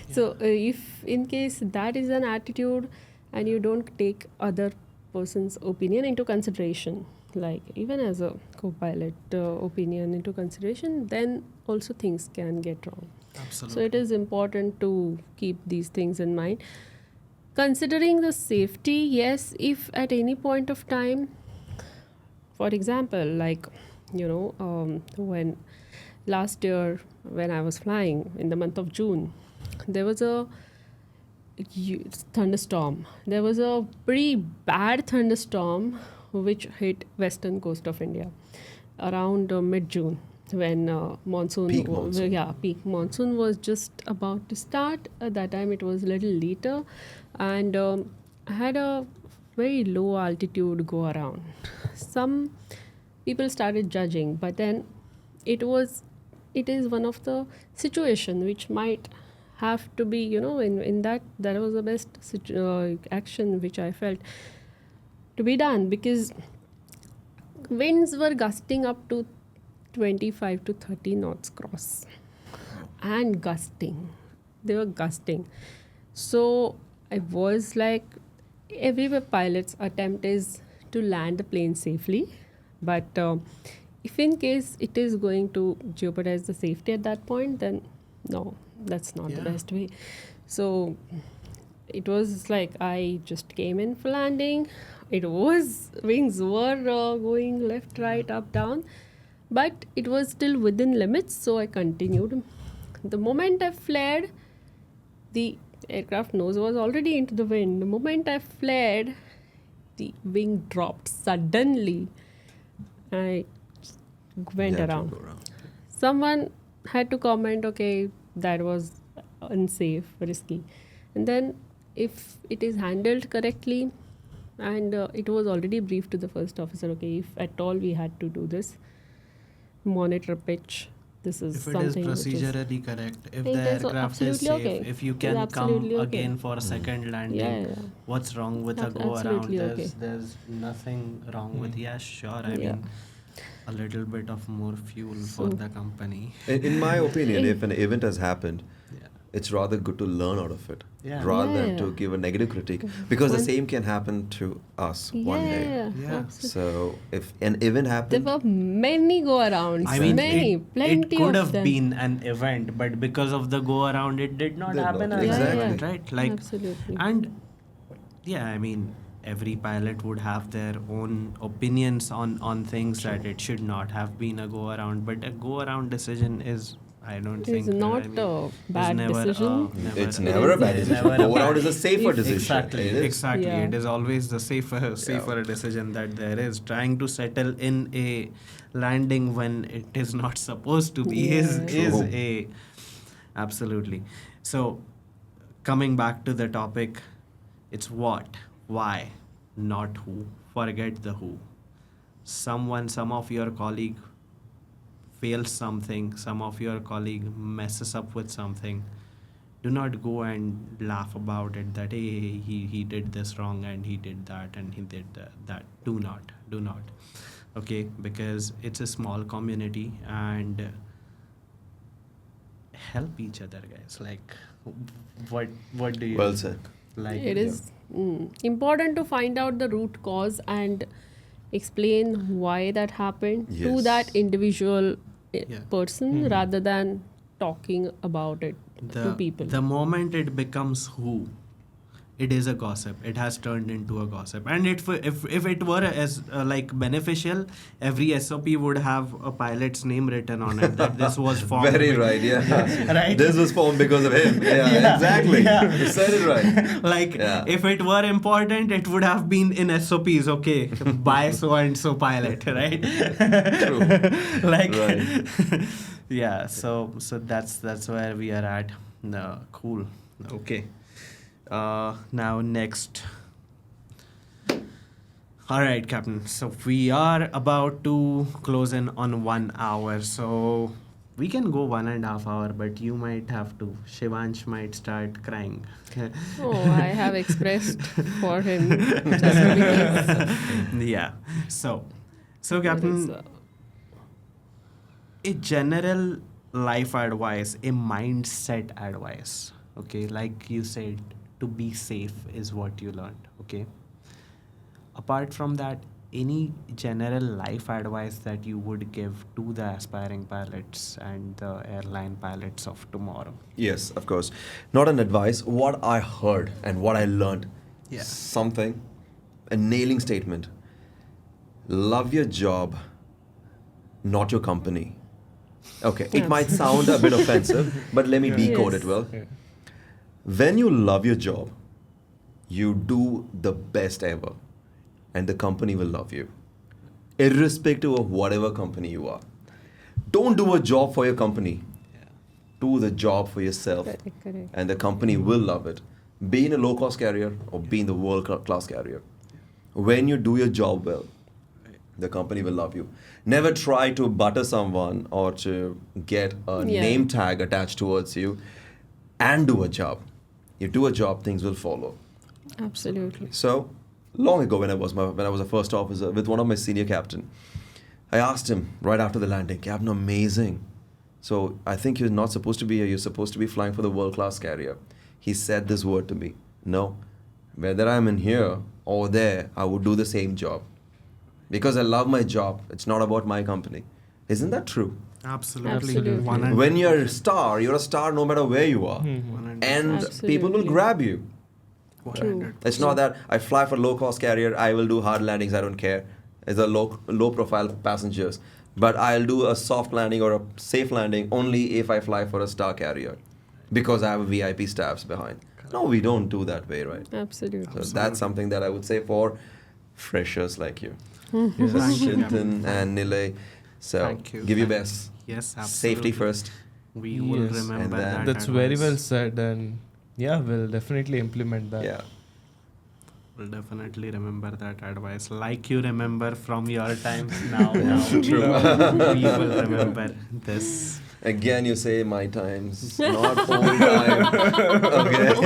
So if in case that is an attitude and you don't take other person's opinion into consideration, like even as a co-pilot opinion into consideration, then also things can get wrong. Absolutely. So it is important to keep these things in mind. Considering the safety, yes, if at any point of time, for example, like, when last year when I was flying in the month of June, there was a thunderstorm. There was a pretty bad thunderstorm which hit western coast of India around mid-June, when monsoon, Peak monsoon. peak monsoon was just about to start. At that time it was a little later, and I had a very low altitude go around. Some people started judging, but then it is one of the situation which might have to be, in that was the best action which I felt to be done, because winds were gusting up to 25 to 30 knots cross, and gusting. They were gusting. So I was like, every pilot's attempt is to land the plane safely, but if in case it is going to jeopardize the safety at that point, then no, that's not the Yeah. best way. So it was like I just came in for landing. Wings were going left, right, up, down, but it was still within limits, so I continued. The moment I flared, the aircraft nose was already into the wind. The moment I flared, the wing dropped suddenly. I just went Yeah, to around. go around. Someone had to comment, okay, that was unsafe, risky. And then if it is handled correctly, and it was already briefed to the first officer, okay, if at all we had to do this, monitor pitch, this is If it is something which is procedurally correct, if It the is aircraft is absolutely safe, okay. if you It's can come absolutely okay. again for a second landing, yeah. what's wrong with a go around? Absolutely There's okay. there's nothing wrong with, yeah, sure. I Yeah. mean, a little bit of more fuel for So- the company. In my opinion, if an event has happened, Yeah. it's rather good to learn out of it Yeah. rather than Yeah. to give a negative critique, because the One- same can happen to us one day. Yeah. Absolutely. So if an event There happened, were many go arounds. I mean, many, it plenty could of have them. been an event, but because of the go around, it did not Did happen not, as an exactly. event, right? Like, Absolutely. and yeah, I mean, every pilot would have their own opinions on things that it should not have been a go around, but a go around decision is, I don't It's think, not I mean, a is bad never decision. it's never a bad it is decision. never a Go around bad- is a safer If- decision. Exactly, It is. exactly. Yeah. It is always the safer decision that there is. Trying to settle in a landing when it is not supposed to be is True. a absolutely. So, coming back to the topic, it's what, why, not who. Forget the who. Some of your colleague fails something, some of your colleague messes up with something. Do not go and laugh about it that, hey, he did this wrong and he did that and he did that. Do not. Okay, because it's a small community, and help each other, guys. Like, what do you Well said. like? It is important to find out the root cause and explain why that happened to Yes. that individual Yeah. person, rather than talking about it to people. The moment it becomes who, it is a gossip. It has turned into a gossip. And if it were as like beneficial, every SOP would have a pilot's name written on it that this was formed. Very with- right, yeah. Right? This was formed because of him. Yeah, exactly. Yeah. You said it right. Like, Yeah. if it were important, it would have been in SOPs, okay, by so and so pilot, right? True. Like, Right. Yeah, so that's where we are at. No, cool. Okay. Now next. All right, Captain. So we are about to close in on 1 hour. So we can go 1.5 hour, but you might have to. Shivansh might start crying. Oh, I have expressed for him just because Yeah. So there is, Captain, a general life advice, a mindset advice. Okay, like you said, to be safe is what you learned. Okay. Apart from that, any general life advice that you would give to the aspiring pilots and the airline pilots of tomorrow? Yes, of course. Not an advice. What I heard and what I learned. Yeah. Something, a nailing statement. Love your job, not your company. Okay, it might sound a bit offensive, but let me decode it Yes. well. Yeah. When you love your job, you do the best ever, and the company will love you, irrespective of whatever company you are. Don't do a job for your company. Do the job for yourself, correct. and the company will love it. Be in a low cost carrier or be in the world class carrier. When you do your job well, the company will love you. Never try to butter someone or to get a Yeah. name tag attached towards you and do a job. You do a job, things will follow. Absolutely. So, long ago when I was a first officer with one of my senior captain, I asked him right after the landing, Captain, amazing. So I think you're not supposed to be here. You're supposed to be flying for the world-class carrier. He said this word to me. No, whether I'm in here or there, I would do the same job. Because I love my job. It's not about my company. Isn't that true? Absolutely. Absolutely. 100. When you're a star no matter where you are. 100. And people will Absolutely. grab you. 100. It's not that I fly for low cost carrier, I will do hard landings, I don't care. It's a low profile passengers. But I'll do a soft landing or a safe landing only if I fly for a star carrier. Because I have VIP staffs behind. No, we don't do that way, right? Absolutely. So that's something that I would say for freshers like you. Thank you, Shintan Captain. and Nilay. So Thank you. give your Thank- best. Yes, absolutely. Safety first. We will Yes. remember And then- that. That's very well advice. said, and yeah, we'll definitely implement that. Yeah. We'll definitely remember that advice. Like you remember from your times now. Now True. we will remember this. Again, you say my times, not old time. Okay.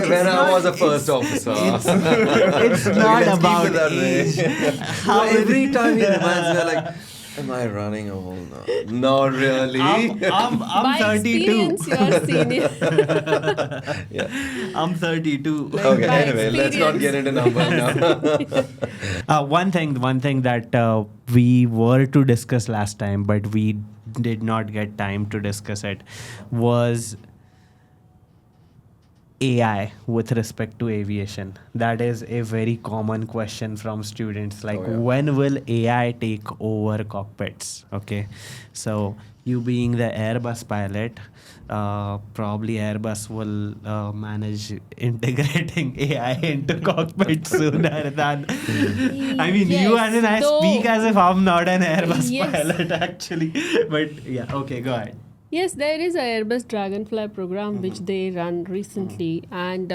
When I was a first officer. It's not Let's keep about it that way. age. So every time he reminds me, like, am I running old now? Not really. I'm By 32. experience, you are senior. Yeah. I'm 32. Okay. by Anyway, let's not get into numbers now. One thing that we were to discuss last time, but we did not get time to discuss it, was AI with respect to aviation. That is a very common question from students. Like, Oh, yeah. when will AI take over cockpits? Okay, so you being the Airbus pilot, probably Airbus will manage integrating AI into cockpits sooner than. I mean, you Yes, and I though- speak as if I'm not an Airbus Yes. pilot, actually. But yeah, okay, go ahead. Yes, there is a Airbus Dragonfly program which they run recently, and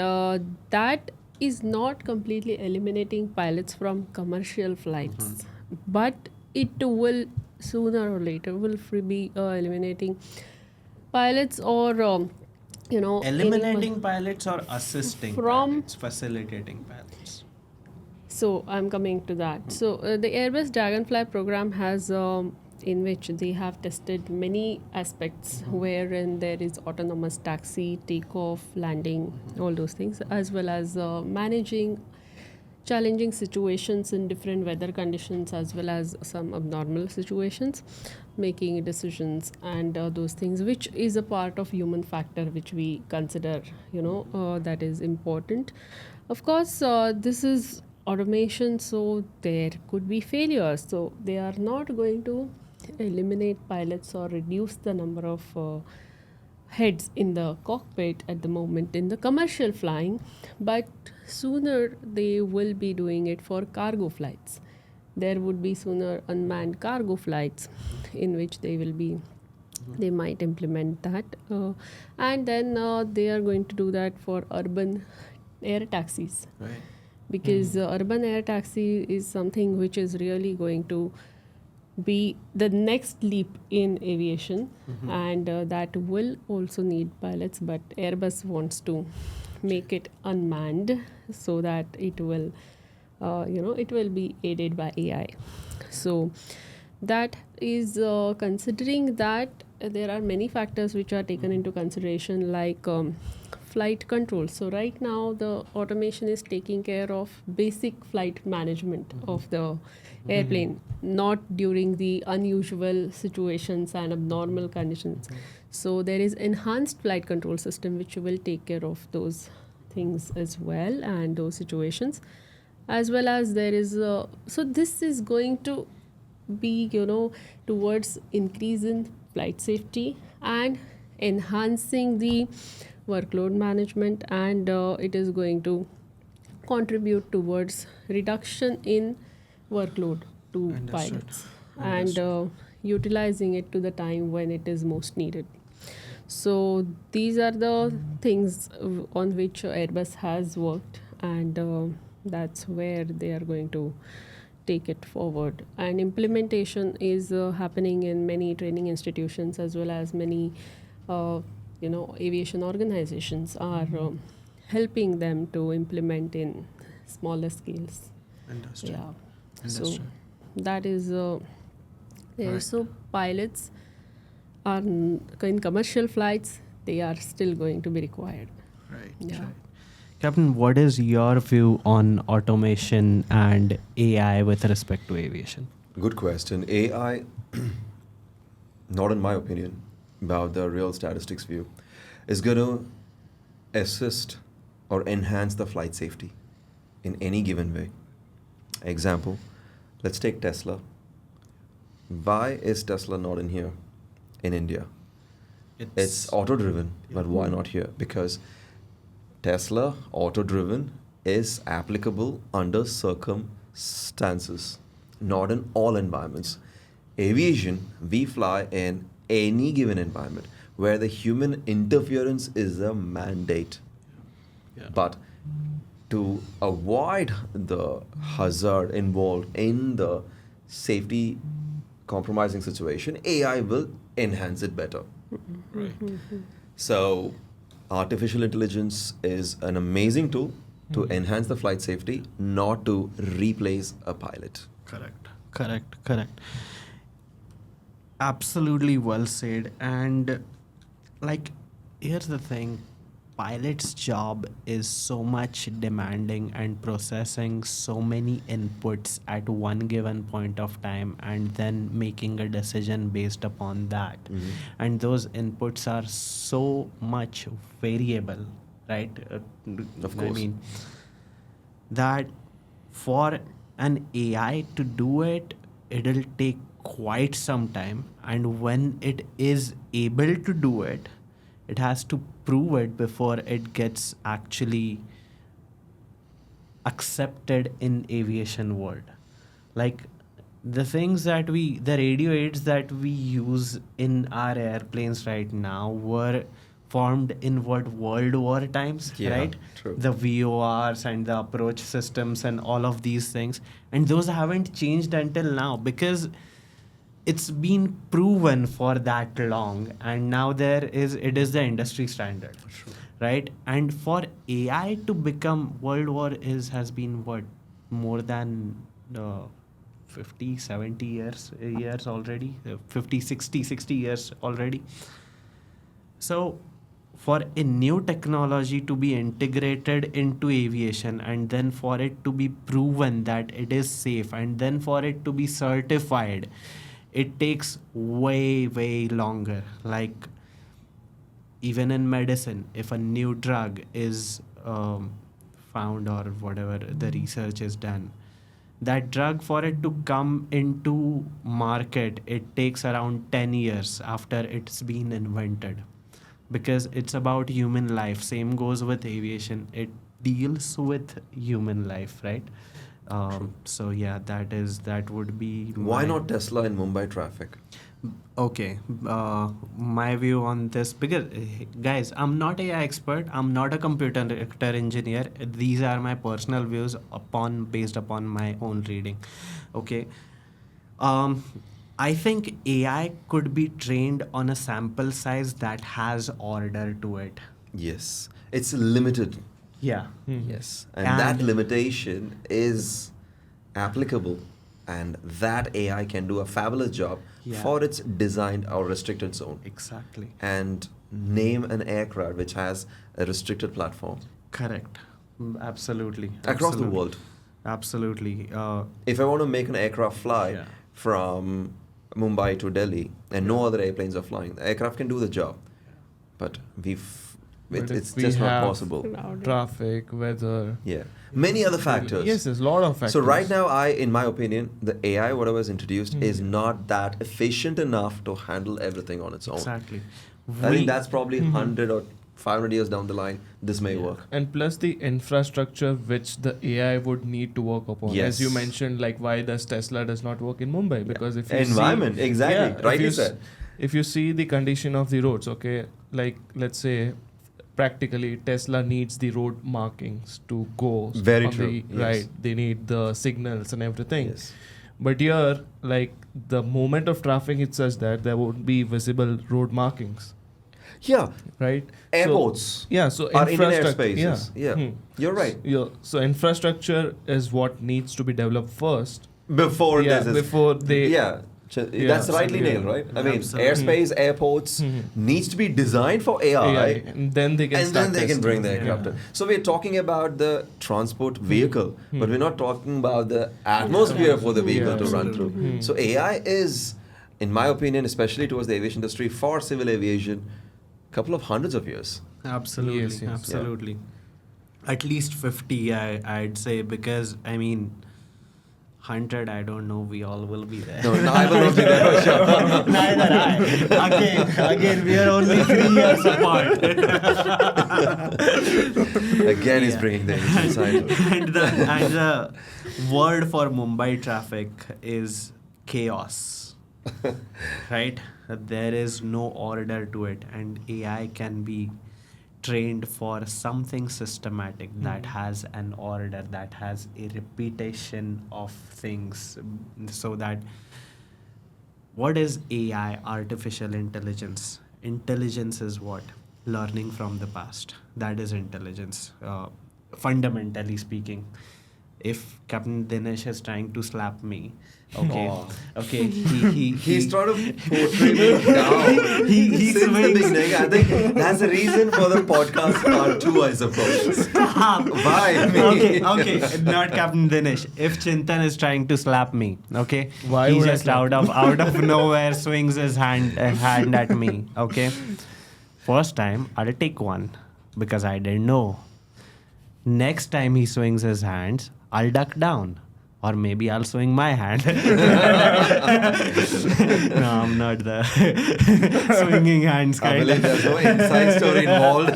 that is not completely eliminating pilots from commercial flights, but it will sooner or later will be eliminating pilots or Eliminating pilots or assisting From- pilots, facilitating pilots. So I'm coming to that. So the Airbus Dragonfly program has, in which they have tested many aspects, wherein there is autonomous taxi, takeoff, landing, all those things, as well as managing challenging situations in different weather conditions, as well as some abnormal situations, making decisions and those things, which is a part of human factor, which we consider, that is important. Of course, this is automation, so there could be failures. So they are not going to eliminate pilots or reduce the number of heads in the cockpit at the moment in the commercial flying, but sooner they will be doing it for cargo flights. There would be sooner unmanned cargo flights in which they will be They might implement that, and then they are going to do that for urban air taxis, Right. because urban air taxi is something which is really going to be the next leap in aviation, and that will also need pilots, but Airbus wants to make it unmanned so that it will it will be aided by AI. So that is considering that there are many factors which are taken into consideration, like flight control. So right now the automation is taking care of basic flight management of the airplane, not during the unusual situations and abnormal conditions. So there is enhanced flight control system which will take care of those things as well, and those situations, as well as there is so this is going to be towards increase in flight safety and enhancing the workload management, and it is going to contribute towards reduction in workload to Understood. pilots, and utilizing it to the time when it is most needed. So these are the things on which Airbus has worked, and that's where they are going to take it forward. And implementation is happening in many training institutions, as well as many aviation organizations are helping them to implement in smaller scales. Understood. Yeah. Understood. So that is there. Right. So pilots are in commercial flights, they are still going to be required. Right. Yeah. Right. Captain, what is your view on automation and AI with respect to aviation? Good question. AI, not in my opinion, about the real statistics view, is going to assist or enhance the flight safety in any given way. Example, let's take Tesla. Why is Tesla not in here in India? It's auto-driven, but why not here? Because Tesla auto-driven is applicable under circumstances, not in all environments. Aviation, we fly in any given environment where the human interference is a mandate. Yeah. But to avoid the hazard involved in the safety compromising situation, AI will enhance it better. Right. So, artificial intelligence is an amazing tool to enhance the flight safety, not to replace a pilot. Correct. Correct. Correct. Absolutely well said. And like, here's the thing, pilot's job is so much demanding and processing so many inputs at one given point of time, and then making a decision based upon that. And those inputs are so much variable, right? Of I course. mean, that for an AI to do it, it'll take quite some time. And when it is able to do it, it has to prove it before it gets actually accepted in aviation world. Like the things that the radio aids that we use in our airplanes right now were formed in what, World War times, Yeah, right? true. The VORs and the approach systems and all of these things, and those haven't changed until now because it's been proven for that long, and now it is the industry standard, right? And for AI to become, World War has been what, more than 50 70 years already, 50 60 years already. So for a new technology to be integrated into aviation, and then for it to be proven that it is safe, and then for it to be certified, it takes way longer. Like even in medicine, if a new drug is found or whatever the research is done, that drug, for it to come into market, it takes around 10 years after it's been invented, because it's about human life. Same goes with aviation, it deals with human life, right? So yeah, that would be Why my- not Tesla in Mumbai traffic? Okay, my view on this, because guys, I'm not AI expert. I'm not a computer engineer. These are my personal views upon based upon my own reading. Okay, um, I think AI could be trained on a sample size that has order to it. Yes, it's limited. Yeah. Yes, and that limitation is applicable, and that AI can do a fabulous job Yeah. for its designed or restricted zone. Exactly. And name an aircraft which has a restricted platform Correct. Absolutely. across the Absolutely. world. Absolutely. If I want to make an aircraft fly Yeah. from Mumbai to Delhi and no other airplanes are flying, the aircraft can do the job. But But if it's we just not have possible. Crowded. traffic, weather. Yeah. Many other factors. Yes, there's a lot of factors. So right now, in my opinion, the AI, whatever is introduced, is not that efficient enough to handle everything on its own. Exactly. I think that's probably 100 or 500 years down the line, this may work. And plus the infrastructure which the AI would need to work upon. As you Yes. mentioned, like why does Tesla does not work in Mumbai? Because if you Environment, see, exactly. if Rightly you said. If you see the condition of the roads, okay, like let's say practically Tesla needs the road markings to go Very on true, the yes. right. They need the signals and everything. Yes. But here, like the moment of traffic, it says that there won't be visible road markings, Yeah. right? Airports Yeah, so are Indian infrastructure. airspaces. Yeah. You're right. Yeah, so infrastructure is what needs to be developed first. Before Yeah, this is. before they- Yeah. That's rightly absolutely. nailed, right? I mean, Absolutely. airspace, airports needs to be designed for AI. and then they can And start then they can bring the testing. aircraft in. So we're talking about the transport vehicle, but we're not talking about the atmosphere for the vehicle Yeah, to run absolutely. through. So AI is, in my opinion, especially towards the aviation industry, for civil aviation, couple of hundreds of years. Absolutely. Yes, yes. Absolutely. At least 50, I'd say, because, I mean, 100, I don't know, we all will be there. No, I will not be there for sure. Neither I. Again, we are only 3 years apart. Again, he's Yeah. bringing the aviation side. and the word for Mumbai traffic is chaos. Right? There is no order to it, and AI can be trained for something systematic that has an order, that has a repetition of things, so that what is AI? Artificial intelligence. Intelligence is what? Learning from the past. That is intelligence, fundamentally speaking. If Captain Dinesh is trying to slap me, okay, Aw. okay, He's trying to portray me down. he Since the swings. beginning, I think that's the reason for the podcast part 2, I suppose. Stop. Why me? Okay, not Captain Dinesh. If Chintan is trying to slap me, okay, Why he would I just slap out of nowhere swings his hand at me, okay. First time, I'll take one because I didn't know. Next time he swings his hands, I'll duck down. Or maybe I'll swing my hand. No, I'm not the swinging hands I kind. believe there's no inside story involved.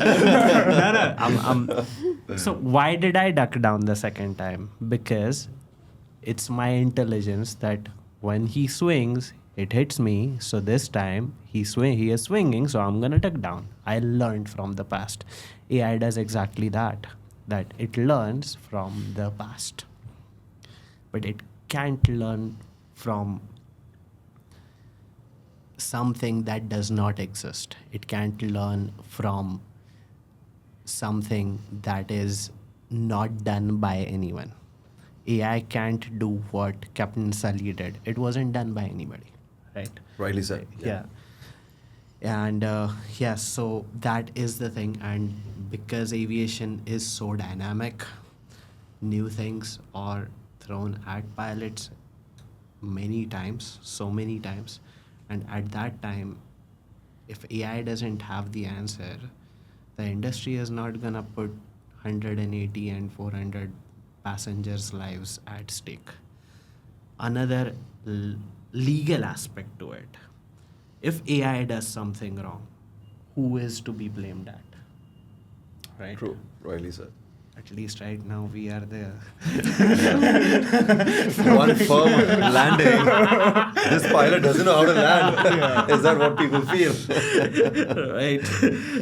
So why did I duck down the second time? Because it's my intelligence that when he swings, it hits me. So this time he is swinging, so I'm gonna duck down. I learned from the past. AI does exactly that. That it learns from the past, but it can't learn from something that does not exist. It can't learn from something that is not done by anyone. AI can't do what Captain Sully did. It wasn't done by anybody, right? Rightly said. Yeah. And yes, so that is the thing. And because aviation is so dynamic, new things are thrown at pilots so many times. And at that time, if AI doesn't have the answer, the industry is not gonna put 180 and 400 passengers' lives at stake. Another legal aspect to it. If AI does something wrong, who is to be blamed at? Right? True. Rightly said. At least right now we are there. One firm landing. This pilot doesn't know how to land. Is that what people feel? Right.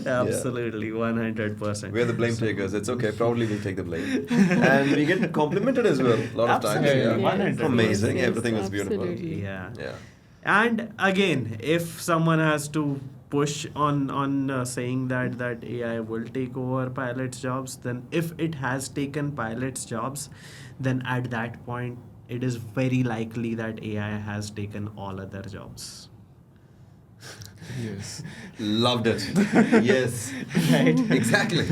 Absolutely. 100%. We're the blame takers. It's okay. Probably we'll take the blame. And we get complimented as well a lot of times. Absolutely. Yeah. 100%. Amazing. Yes, Everything was beautiful. absolutely. Yeah. Yeah. And again, if someone has to push on saying that AI will take over pilots' jobs, then if it has taken pilots' jobs, then at that point, it is very likely that AI has taken all other jobs. Yes. Loved it. Yes. Right? Exactly.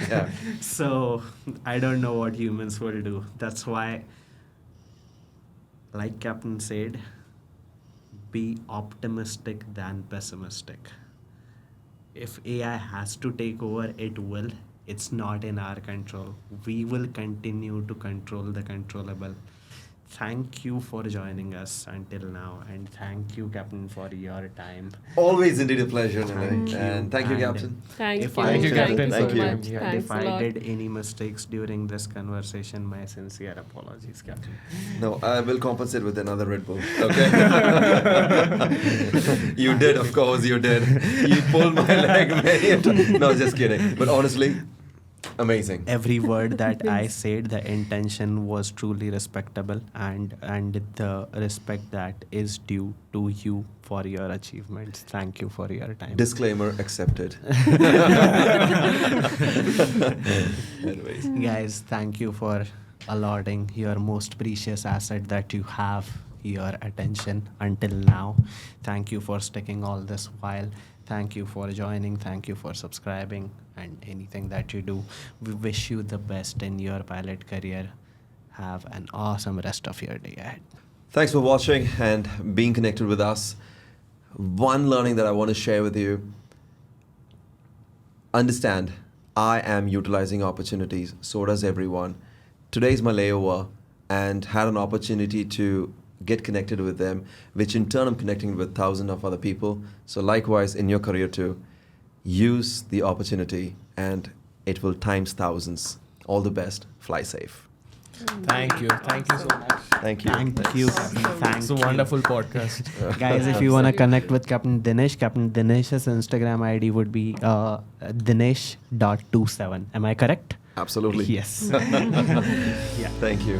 Yeah. So I don't know what humans will do. That's why, like Captain said, be optimistic than pessimistic. If AI has to take over, it will. It's not in our control. We will continue to control the controllable. Thank you for joining us until now, and thank you, Captain, for your time. Always indeed a pleasure, Nilay. Thank you. And thank you, And Captain. Thank If you. I Thank you, did- Captain, so Thank you. much. Yeah. Thanks If a I lot. did any mistakes during this conversation, my sincere apologies, Captain. No, I will compensate with another Red Bull. Okay. You did, of course, you did. You pulled my leg many a time. No, just kidding. But honestly, amazing. Every word that I said, the intention was truly respectable, and the respect that is due to you for your achievements. Thank you for your time. Disclaimer accepted. Anyways. Guys, thank you for allotting your most precious asset that you have, your attention until now. Thank you for sticking all this while. Thank you for joining. Thank you for subscribing and anything that you do. We wish you the best in your pilot career. Have an awesome rest of your day ahead. Thanks for watching and being connected with us. One learning that I want to share with you. Understand, I am utilizing opportunities. So does everyone. Today's my layover and had an opportunity to get connected with them, which in turn I'm connecting with thousands of other people. So likewise in your career too, use the opportunity and it will times thousands. All the best. Fly safe. Thank you. Thank you so much. Thank you. Thank you. Thank It's a you. wonderful podcast. Guys, if you want to connect with Captain Dinesh's Instagram ID would be Dinesh.27. Am I correct? Absolutely. Yes. Thank you. Thank you.